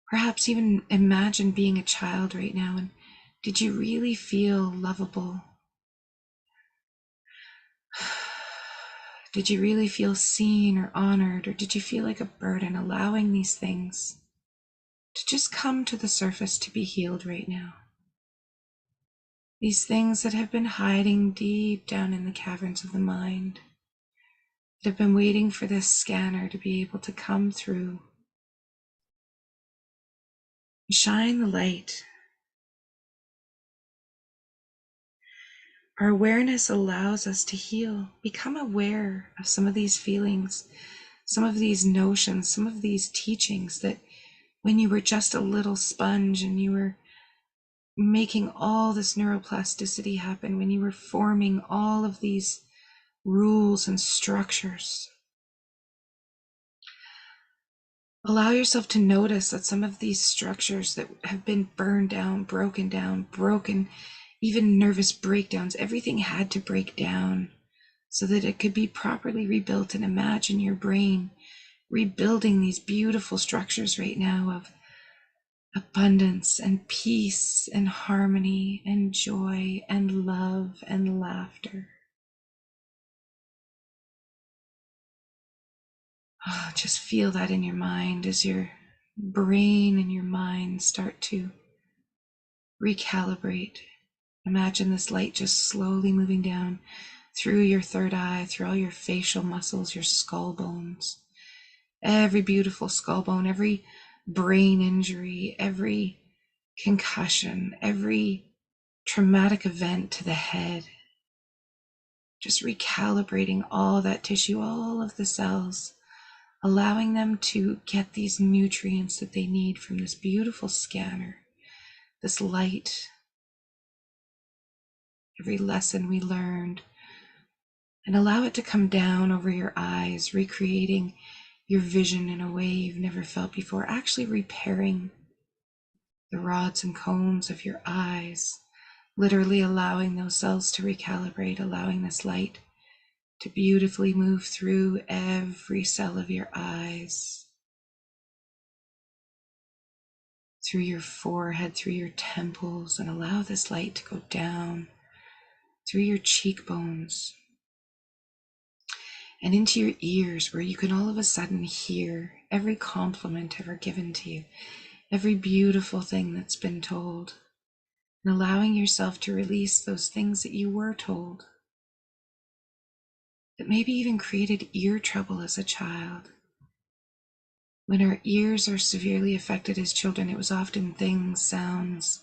Perhaps even imagine being a child right now, and did you really feel lovable? Did you really feel seen or honored, or did you feel like a burden, allowing these things to just come to the surface to be healed right now? These things that have been hiding deep down in the caverns of the mind, that have been waiting for this scanner to be able to come through, shine the light. Our awareness allows us to heal, become aware of some of these feelings, some of these notions, some of these teachings that when you were just a little sponge and you were making all this neuroplasticity happen, when you were forming all of these rules and structures. Allow yourself to notice that some of these structures that have been burned down, broken, even nervous breakdowns, everything had to break down so that it could be properly rebuilt. And imagine your brain rebuilding these beautiful structures right now of abundance and peace and harmony and joy and love and laughter. Oh, just feel that in your mind as your brain and your mind start to recalibrate. Imagine this light just slowly moving down through your third eye, through all your facial muscles, your skull bones, every beautiful skull bone, every brain injury, every concussion, every traumatic event to the head. Just recalibrating all that tissue, all of the cells, allowing them to get these nutrients that they need from this beautiful scanner, this light, every lesson we learned, and allow it to come down over your eyes, recreating your vision in a way you've never felt before, actually repairing the rods and cones of your eyes, literally allowing those cells to recalibrate, allowing this light to beautifully move through every cell of your eyes, through your forehead, through your temples, and allow this light to go down through your cheekbones and into your ears, where you can all of a sudden hear every compliment ever given to you, every beautiful thing that's been told, and allowing yourself to release those things that you were told that maybe even created ear trouble as a child. When our ears are severely affected as children, it was often things, sounds,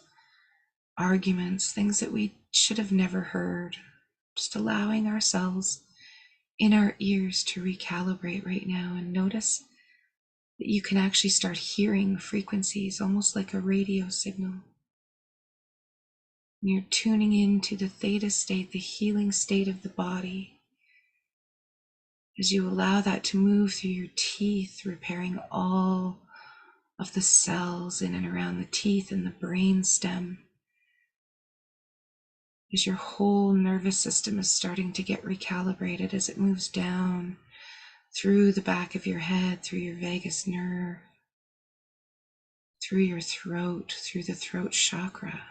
arguments, things that we should have never heard. Just allowing ourselves in our ears to recalibrate right now, and notice that you can actually start hearing frequencies almost like a radio signal. And you're tuning into the theta state, the healing state of the body, as you allow that to move through your teeth, repairing all of the cells in and around the teeth and the brain stem, as your whole nervous system is starting to get recalibrated as it moves down through the back of your head, through your vagus nerve, through your throat, through the throat chakra,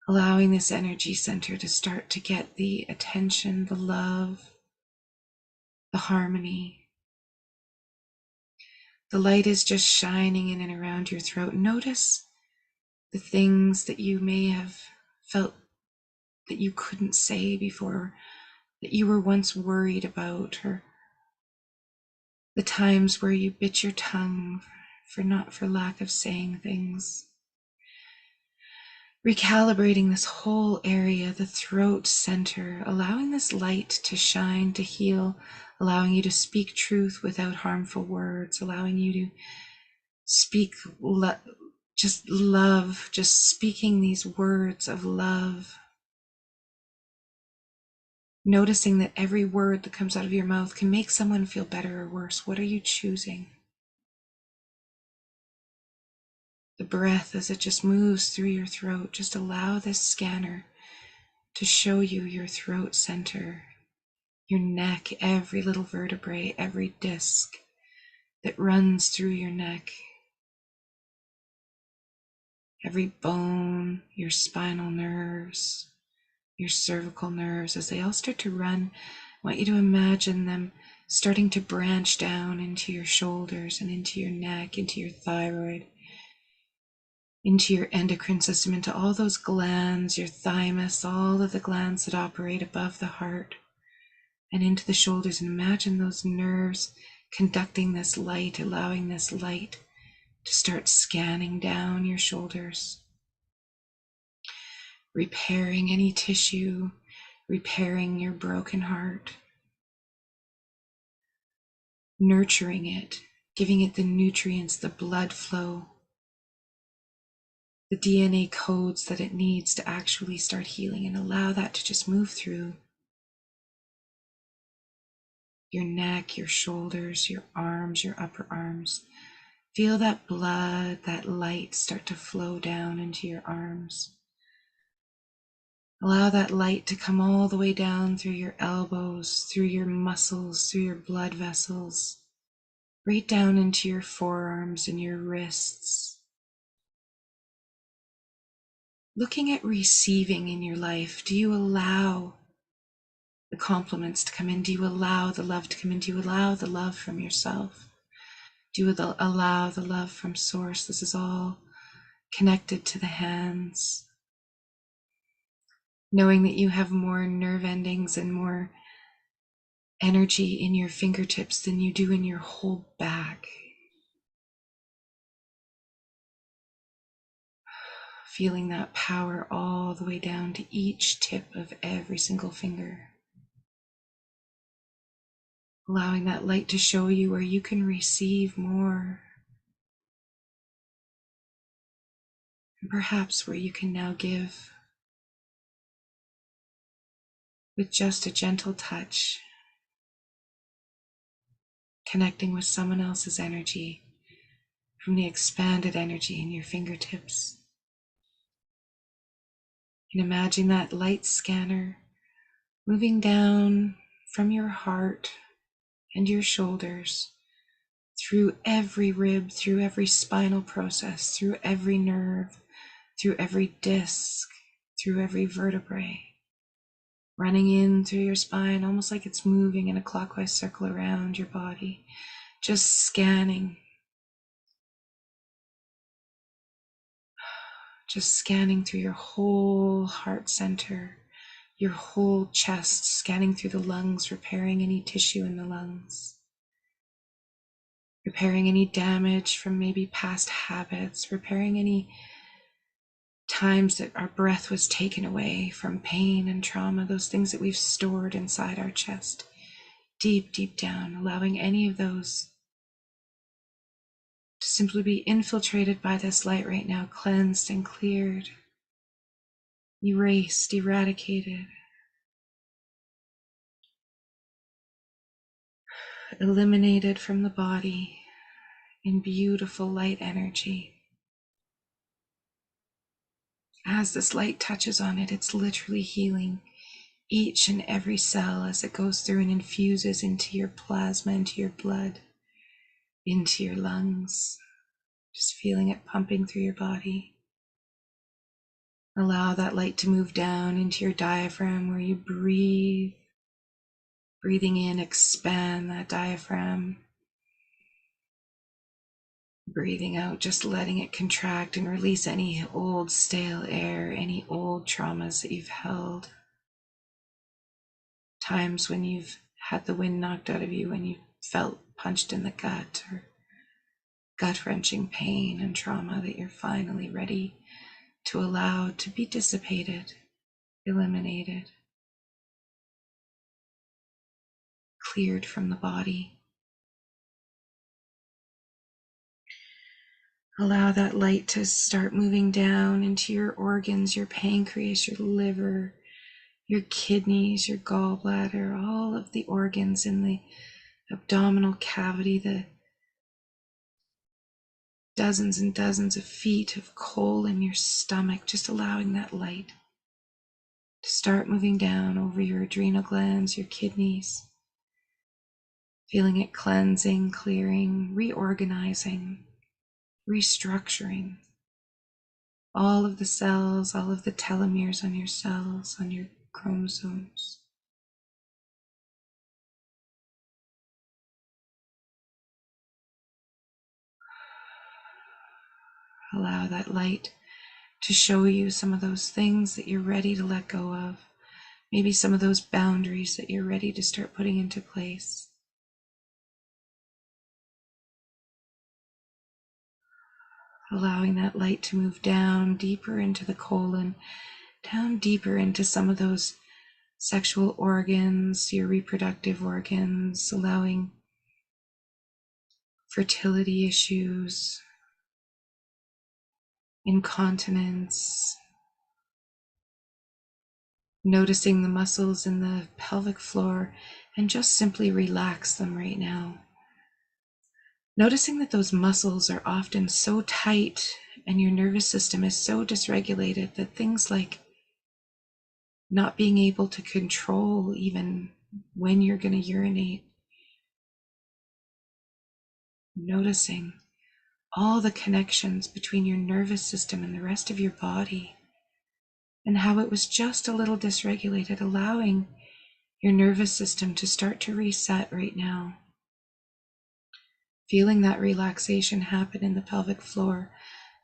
allowing this energy center to start to get the attention, the love, the harmony. The light is just shining in and around your throat. Notice the things that you may have felt that you couldn't say before, that you were once worried about, or the times where you bit your tongue for lack of saying things. Recalibrating this whole area, the throat center, allowing this light to shine, to heal, allowing you to speak truth without harmful words, allowing you to speak just love, just speaking these words of love. Noticing that every word that comes out of your mouth can make someone feel better or worse. What are you choosing? The breath, as it just moves through your throat, just allow this scanner to show you your throat center, your neck, every little vertebrae, every disc that runs through your neck, every bone, your spinal nerves, your cervical nerves. As they all start to run, I want you to imagine them starting to branch down into your shoulders and into your neck, into your thyroid, into your endocrine system, into all those glands, your thymus, all of the glands that operate above the heart, and into the shoulders. And imagine those nerves conducting this light, allowing this light to start scanning down your shoulders, repairing any tissue, repairing your broken heart, nurturing it, giving it the nutrients, the blood flow, the DNA codes that it needs to actually start healing, and allow that to just move through your neck, your shoulders, your arms, your upper arms. Feel that blood, that light start to flow down into your arms. Allow that light to come all the way down through your elbows, through your muscles, through your blood vessels, right down into your forearms and your wrists. Looking at receiving in your life, do you allow the compliments to come in? Do you allow the love to come in? Do you allow the love from yourself? Do you allow the love from Source? This is all connected to the hands. Knowing that you have more nerve endings and more energy in your fingertips than you do in your whole back. Feeling that power all the way down to each tip of every single finger. Allowing that light to show you where you can receive more. And perhaps where you can now give with just a gentle touch. connecting with someone else's energy from the expanded energy in your fingertips. And imagine that light scanner moving down from your heart and your shoulders, through every rib, through every spinal process, through every nerve, through every disc, through every vertebrae, running in through your spine, almost like it's moving in a clockwise circle around your body, just scanning through your whole heart center, your whole chest, scanning through the lungs, repairing any tissue in the lungs, repairing any damage from maybe past habits, repairing any times that our breath was taken away from pain and trauma, those things that we've stored inside our chest, deep, deep down, allowing any of those to simply be infiltrated by this light right now, cleansed and cleared, erased, eradicated, eliminated from the body in beautiful light energy. As this light touches on it, it's literally healing each and every cell as it goes through and infuses into your plasma, into your blood, into your lungs, just feeling it pumping through your body. Allow that light to move down into your diaphragm where you breathe. Breathing in, expand that diaphragm. Breathing out, just letting it contract and release any old stale air, any old traumas that you've held. Times when you've had the wind knocked out of you, when you felt punched in the gut, or gut-wrenching pain and trauma that you're finally ready to allow to be dissipated, eliminated, cleared from the body. Allow that light to start moving down into your organs, your pancreas, your liver, your kidneys, your gallbladder, all of the organs in the abdominal cavity, the dozens and dozens of feet of coal in your stomach, just allowing that light to start moving down over your adrenal glands, your kidneys, feeling it cleansing, clearing, reorganizing, restructuring all of the cells, all of the telomeres on your cells, on your chromosomes. Allow that light to show you some of those things that you're ready to let go of, maybe some of those boundaries that you're ready to start putting into place. Allowing that light to move down deeper into the colon, down deeper into some of those sexual organs, your reproductive organs, allowing fertility issues, incontinence, noticing the muscles in the pelvic floor, and just simply relax them right now. Noticing that those muscles are often so tight and your nervous system is so dysregulated that things like not being able to control even when you're going to urinate, noticing all the connections between your nervous system and the rest of your body, and how it was just a little dysregulated, allowing your nervous system to start to reset right now. Feeling that relaxation happen in the pelvic floor,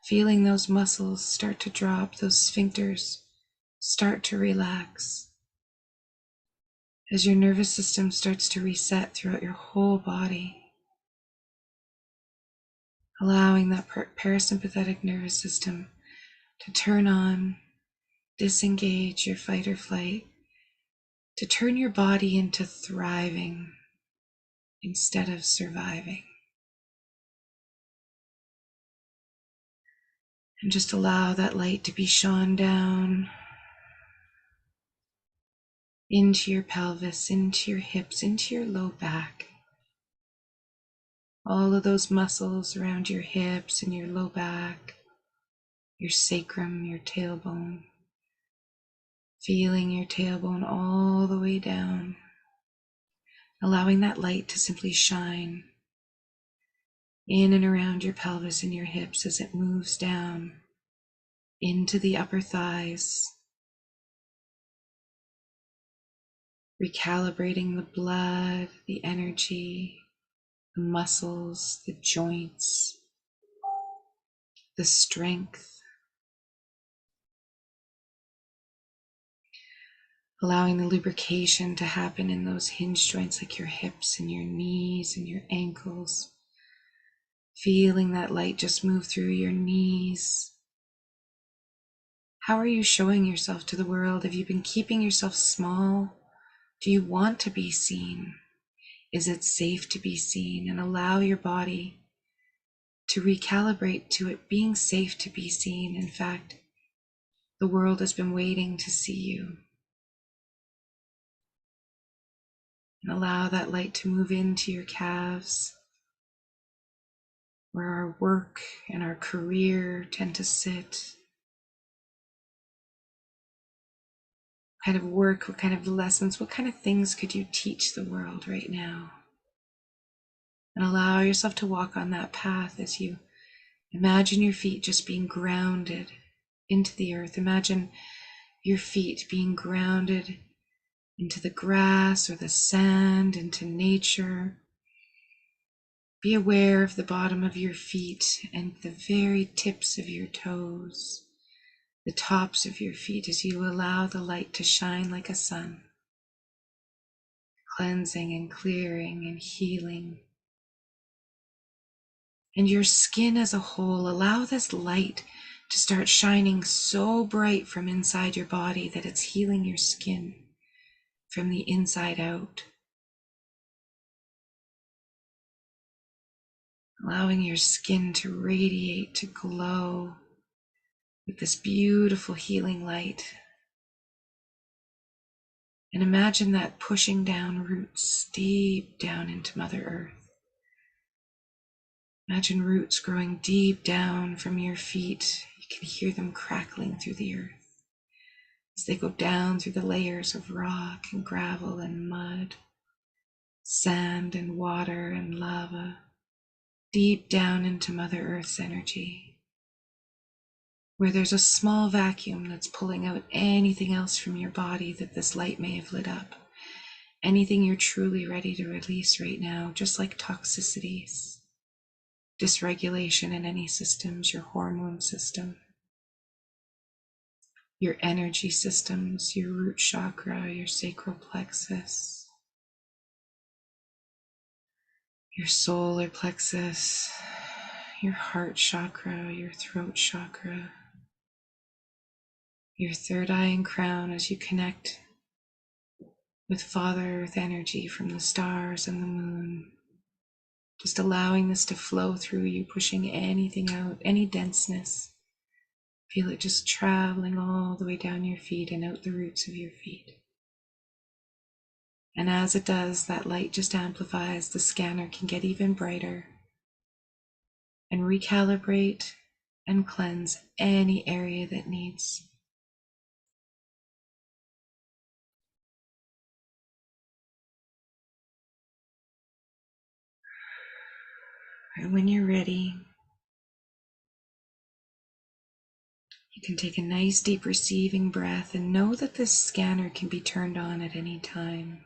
feeling those muscles start to drop, those sphincters start to relax. As your nervous system starts to reset throughout your whole body, allowing that parasympathetic nervous system to turn on, disengage your fight or flight, to turn your body into thriving instead of surviving. And just allow that light to be shone down into your pelvis, into your hips, into your low back. all of those muscles around your hips and your low back, your sacrum, your tailbone. Feeling your tailbone all the way down, allowing that light to simply shine in and around your pelvis and your hips as it moves down into the upper thighs, recalibrating the blood, the energy, the muscles, the joints, the strength, allowing the lubrication to happen in those hinge joints like your hips and your knees and your ankles. Feeling that light just move through your knees. How are you showing yourself to the world? Have you been keeping yourself small? Do you want to be seen? Is it safe to be seen? And allow your body to recalibrate to it being safe to be seen. In fact, the world has been waiting to see you. And allow that light to move into your calves, where our work and our career tend to sit. What kind of work, what kind of lessons, what kind of things could you teach the world right now? And allow yourself to walk on that path as you imagine your feet just being grounded into the earth. Imagine your feet being grounded into the grass or the sand, into nature. Be aware of the bottom of your feet and the very tips of your toes, the tops of your feet as you allow the light to shine like a sun, cleansing and clearing and healing. And your skin as a whole, allow this light to start shining so bright from inside your body that it's healing your skin from the inside out. Allowing your skin to radiate, to glow with this beautiful healing light. And imagine that pushing down roots deep down into Mother Earth. Imagine roots growing deep down from your feet. You can hear them crackling through the earth as they go down through the layers of rock and gravel and mud, sand and water and lava, deep down into Mother Earth's energy, where there's a small vacuum that's pulling out anything else from your body that this light may have lit up, anything you're truly ready to release right now, just like toxicities, dysregulation in any systems, your hormone system, your energy systems, your root chakra, your sacral plexus, your solar plexus, your heart chakra, your throat chakra, your third eye and crown as you connect with Father Earth energy from the stars and the moon. Just allowing this to flow through you, pushing anything out, any denseness. Feel it just traveling all the way down your feet and out the roots of your feet. And as it does, that light just amplifies. The scanner can get even brighter and recalibrate and cleanse any area that needs. And when you're ready, you can take a nice deep receiving breath and know that this scanner can be turned on at any time.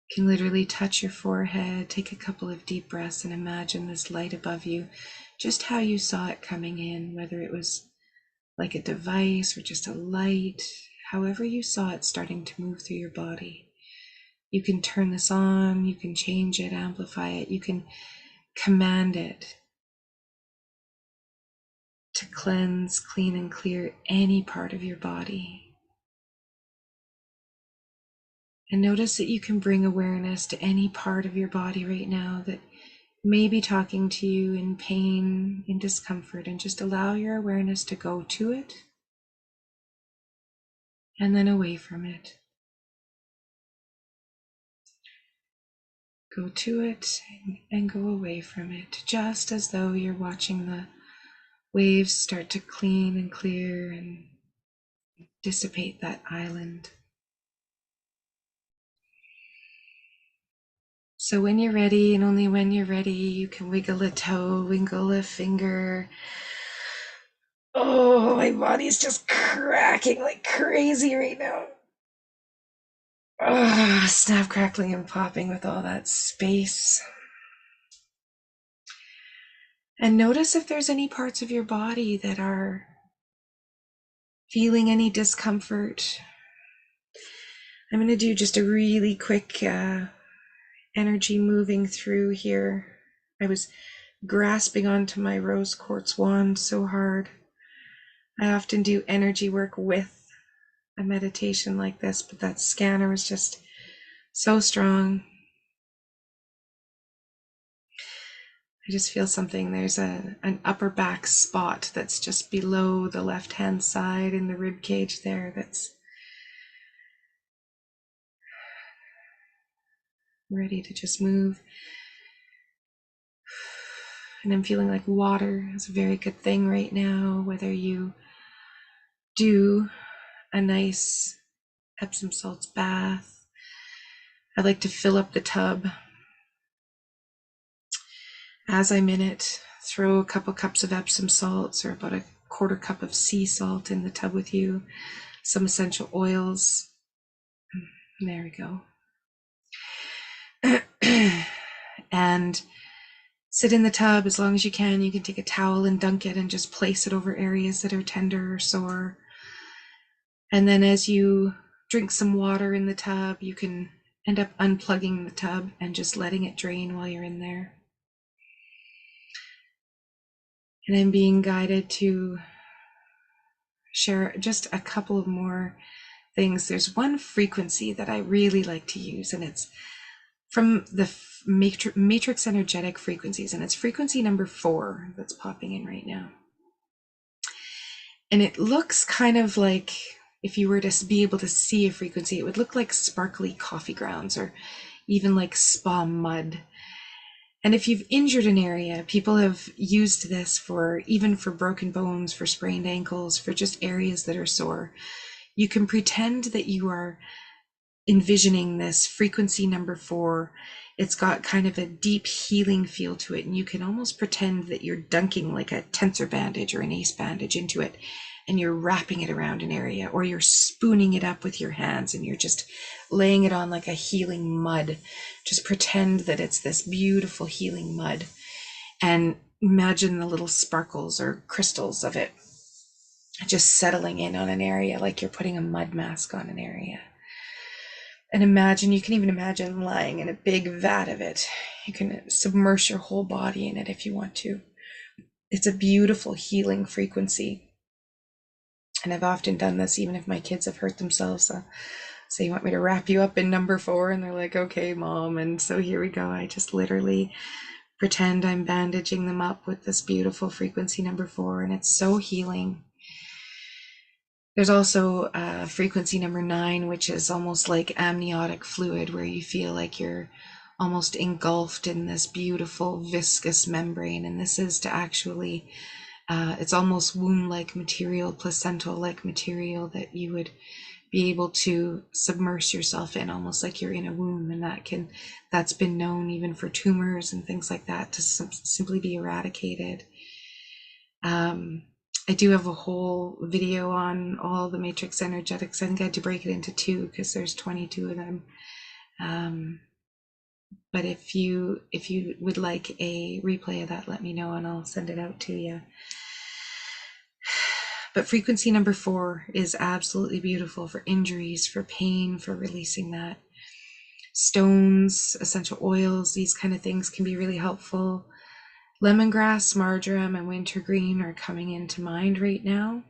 You can literally touch your forehead, take a couple of deep breaths, and imagine this light above you, just how you saw it coming in, whether it was like a device or just a light, however you saw it starting to move through your body. You can turn this on, you can change it, amplify it, you can command it to cleanse, clean, and clear any part of your body. And notice that you can bring awareness to any part of your body right now that may be talking to you in pain, in discomfort, and just allow your awareness to go to it and then away from it. Go to it and go away from it, just as though you're watching the waves start to clean and clear and dissipate that island. So when you're ready, and only when you're ready, you can wiggle a toe, wiggle a finger. Oh, my body's just cracking like crazy right now. Oh, snap, crackling, and popping with all that space. And notice if there's any parts of your body that are feeling any discomfort. I'm going to do just a really quick energy moving through here. I was grasping onto my rose quartz wand so hard. I often do energy work with a meditation like this, but that scanner was just so strong. I just feel something. There's an upper back spot that's just below the left-hand side in the rib cage there that's ready to just move. And I'm feeling like water is a very good thing right now, whether you do a nice Epsom salts bath. I like to fill up the tub. As I'm in it, throw a couple cups of Epsom salts or about a quarter cup of sea salt in the tub with you, some essential oils. There we go. And sit in the tub as long as you can. You can take a towel and dunk it and just place it over areas that are tender or sore. And then as you drink some water in the tub, you can end up unplugging the tub and just letting it drain while you're in there. And I'm being guided to share just a couple of more things. There's one frequency that I really like to use, and it's from the matrix energetic frequencies, and it's frequency number 4 that's popping in right now. And it looks kind of like, if you were to be able to see a frequency, it would look like sparkly coffee grounds or even like spa mud. And if you've injured an area, people have used this for even for broken bones, for sprained ankles, for just areas that are sore. You can pretend that you are envisioning this frequency number 4. It's got kind of a deep healing feel to it, and you can almost pretend that you're dunking like a tensor bandage or an ace bandage into it, and you're wrapping it around an area, or you're spooning it up with your hands and you're just laying it on like a healing mud. Just pretend that it's this beautiful healing mud, and imagine the little sparkles or crystals of it just settling in on an area, like you're putting a mud mask on an area. And imagine, you can even imagine lying in a big vat of it. You can submerge your whole body in it if you want to. It's a beautiful healing frequency. And I've often done this, even if my kids have hurt themselves. So you want me to wrap you up in number 4? And they're like, okay, Mom. And so here we go. I just literally pretend I'm bandaging them up with this beautiful frequency number 4. And it's so healing. There's also frequency number 9, which is almost like amniotic fluid, where you feel like you're almost engulfed in this beautiful viscous membrane. And this is to actually, it's almost womb-like material, placental-like material that you would be able to submerge yourself in, almost like you're in a womb. And that's been known even for tumors and things like that to simply be eradicated. I do have a whole video on all the matrix energetics. I think I had to break it into 2 because there's 22 of them. But if you would like a replay of that, let me know and I'll send it out to you. But frequency number 4 is absolutely beautiful for injuries, for pain, for releasing that. Stones, essential oils, these kind of things can be really helpful. Lemongrass, marjoram, and wintergreen are coming into mind right now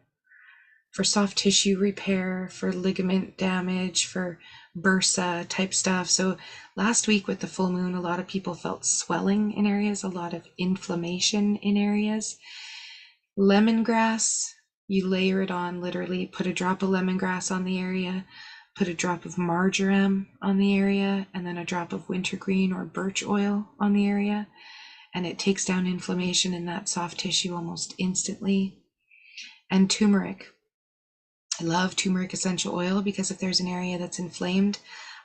for soft tissue repair, for ligament damage, for bursa type stuff. So last week with the full moon, a lot of people felt swelling in areas, a lot of inflammation in areas. Lemongrass, you layer it on, literally put a drop of lemongrass on the area, put a drop of marjoram on the area, and then a drop of wintergreen or birch oil on the area, and it takes down inflammation in that soft tissue almost instantly. And turmeric. I love turmeric essential oil because if there's an area that's inflamed,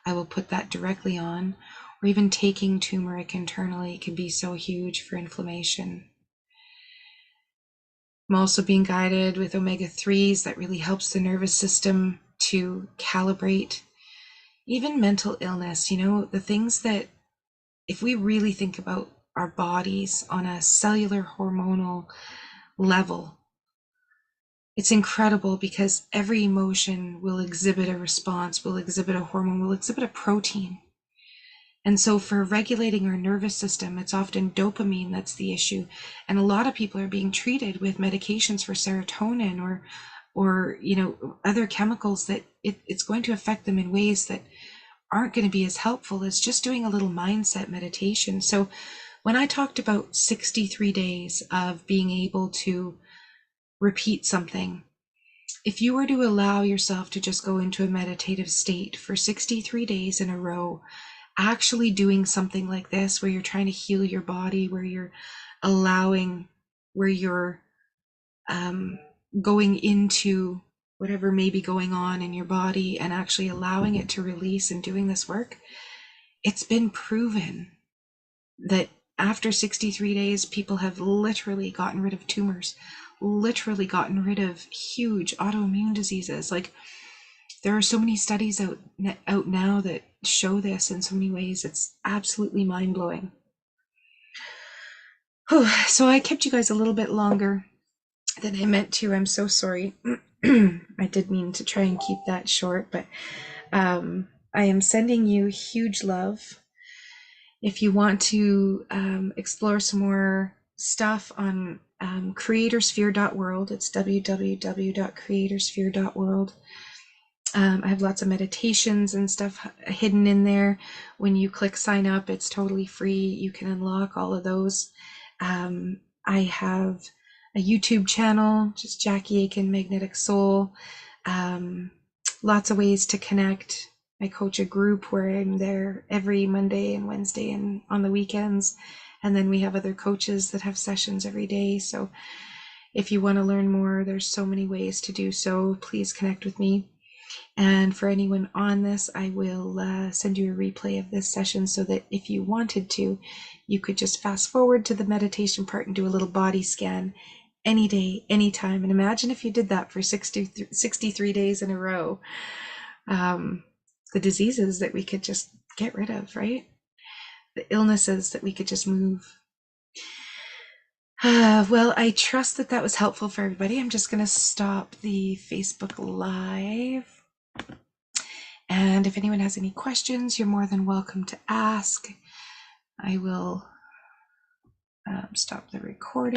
I will put that directly on, or even taking turmeric internally can be so huge for inflammation. I'm also being guided with omega-3s that really helps the nervous system to calibrate. Even mental illness, the things that, if we really think about our bodies on a cellular hormonal level, it's incredible because every emotion will exhibit a response, will exhibit a hormone, will exhibit a protein. And so for regulating our nervous system, it's often dopamine that's the issue. And a lot of people are being treated with medications for serotonin or other chemicals that it's going to affect them in ways that aren't going to be as helpful as just doing a little mindset meditation. So when I talked about 63 days of being able to repeat something, if you were to allow yourself to just go into a meditative state for 63 days in a row, actually doing something like this, where you're trying to heal your body, where you're allowing, where you're going into whatever may be going on in your body and actually allowing it to release and doing this work, it's been proven that after 63 days, people have literally gotten rid of tumors, literally gotten rid of huge autoimmune diseases. Like, there are so many studies out now that show this in so many ways. It's absolutely mind-blowing. So I kept you guys a little bit longer than I meant to. I'm so sorry. I did mean to try and keep that short, but I am sending you huge love. If you want to explore some more stuff on creatorsphere.world, it's www.creatorsphere.world. I have lots of meditations and stuff hidden in there. When you click sign up, it's totally free. You can unlock all of those. I have a YouTube channel, just Jackie Aiken Magnetic Soul. Lots of ways to connect. I coach a group where I'm there every Monday and Wednesday and on the weekends. And then we have other coaches that have sessions every day. So if you want to learn more, there's so many ways to do so. Please connect with me. And for anyone on this, I will send you a replay of this session so that if you wanted to, you could just fast forward to the meditation part and do a little body scan any day, anytime. And imagine if you did that for 63 days in a row. The diseases that we could just get rid of, right? The illnesses that we could just move. Well, I trust that was helpful for everybody. I'm just going to stop the Facebook Live. And if anyone has any questions, you're more than welcome to ask. I will stop the recording.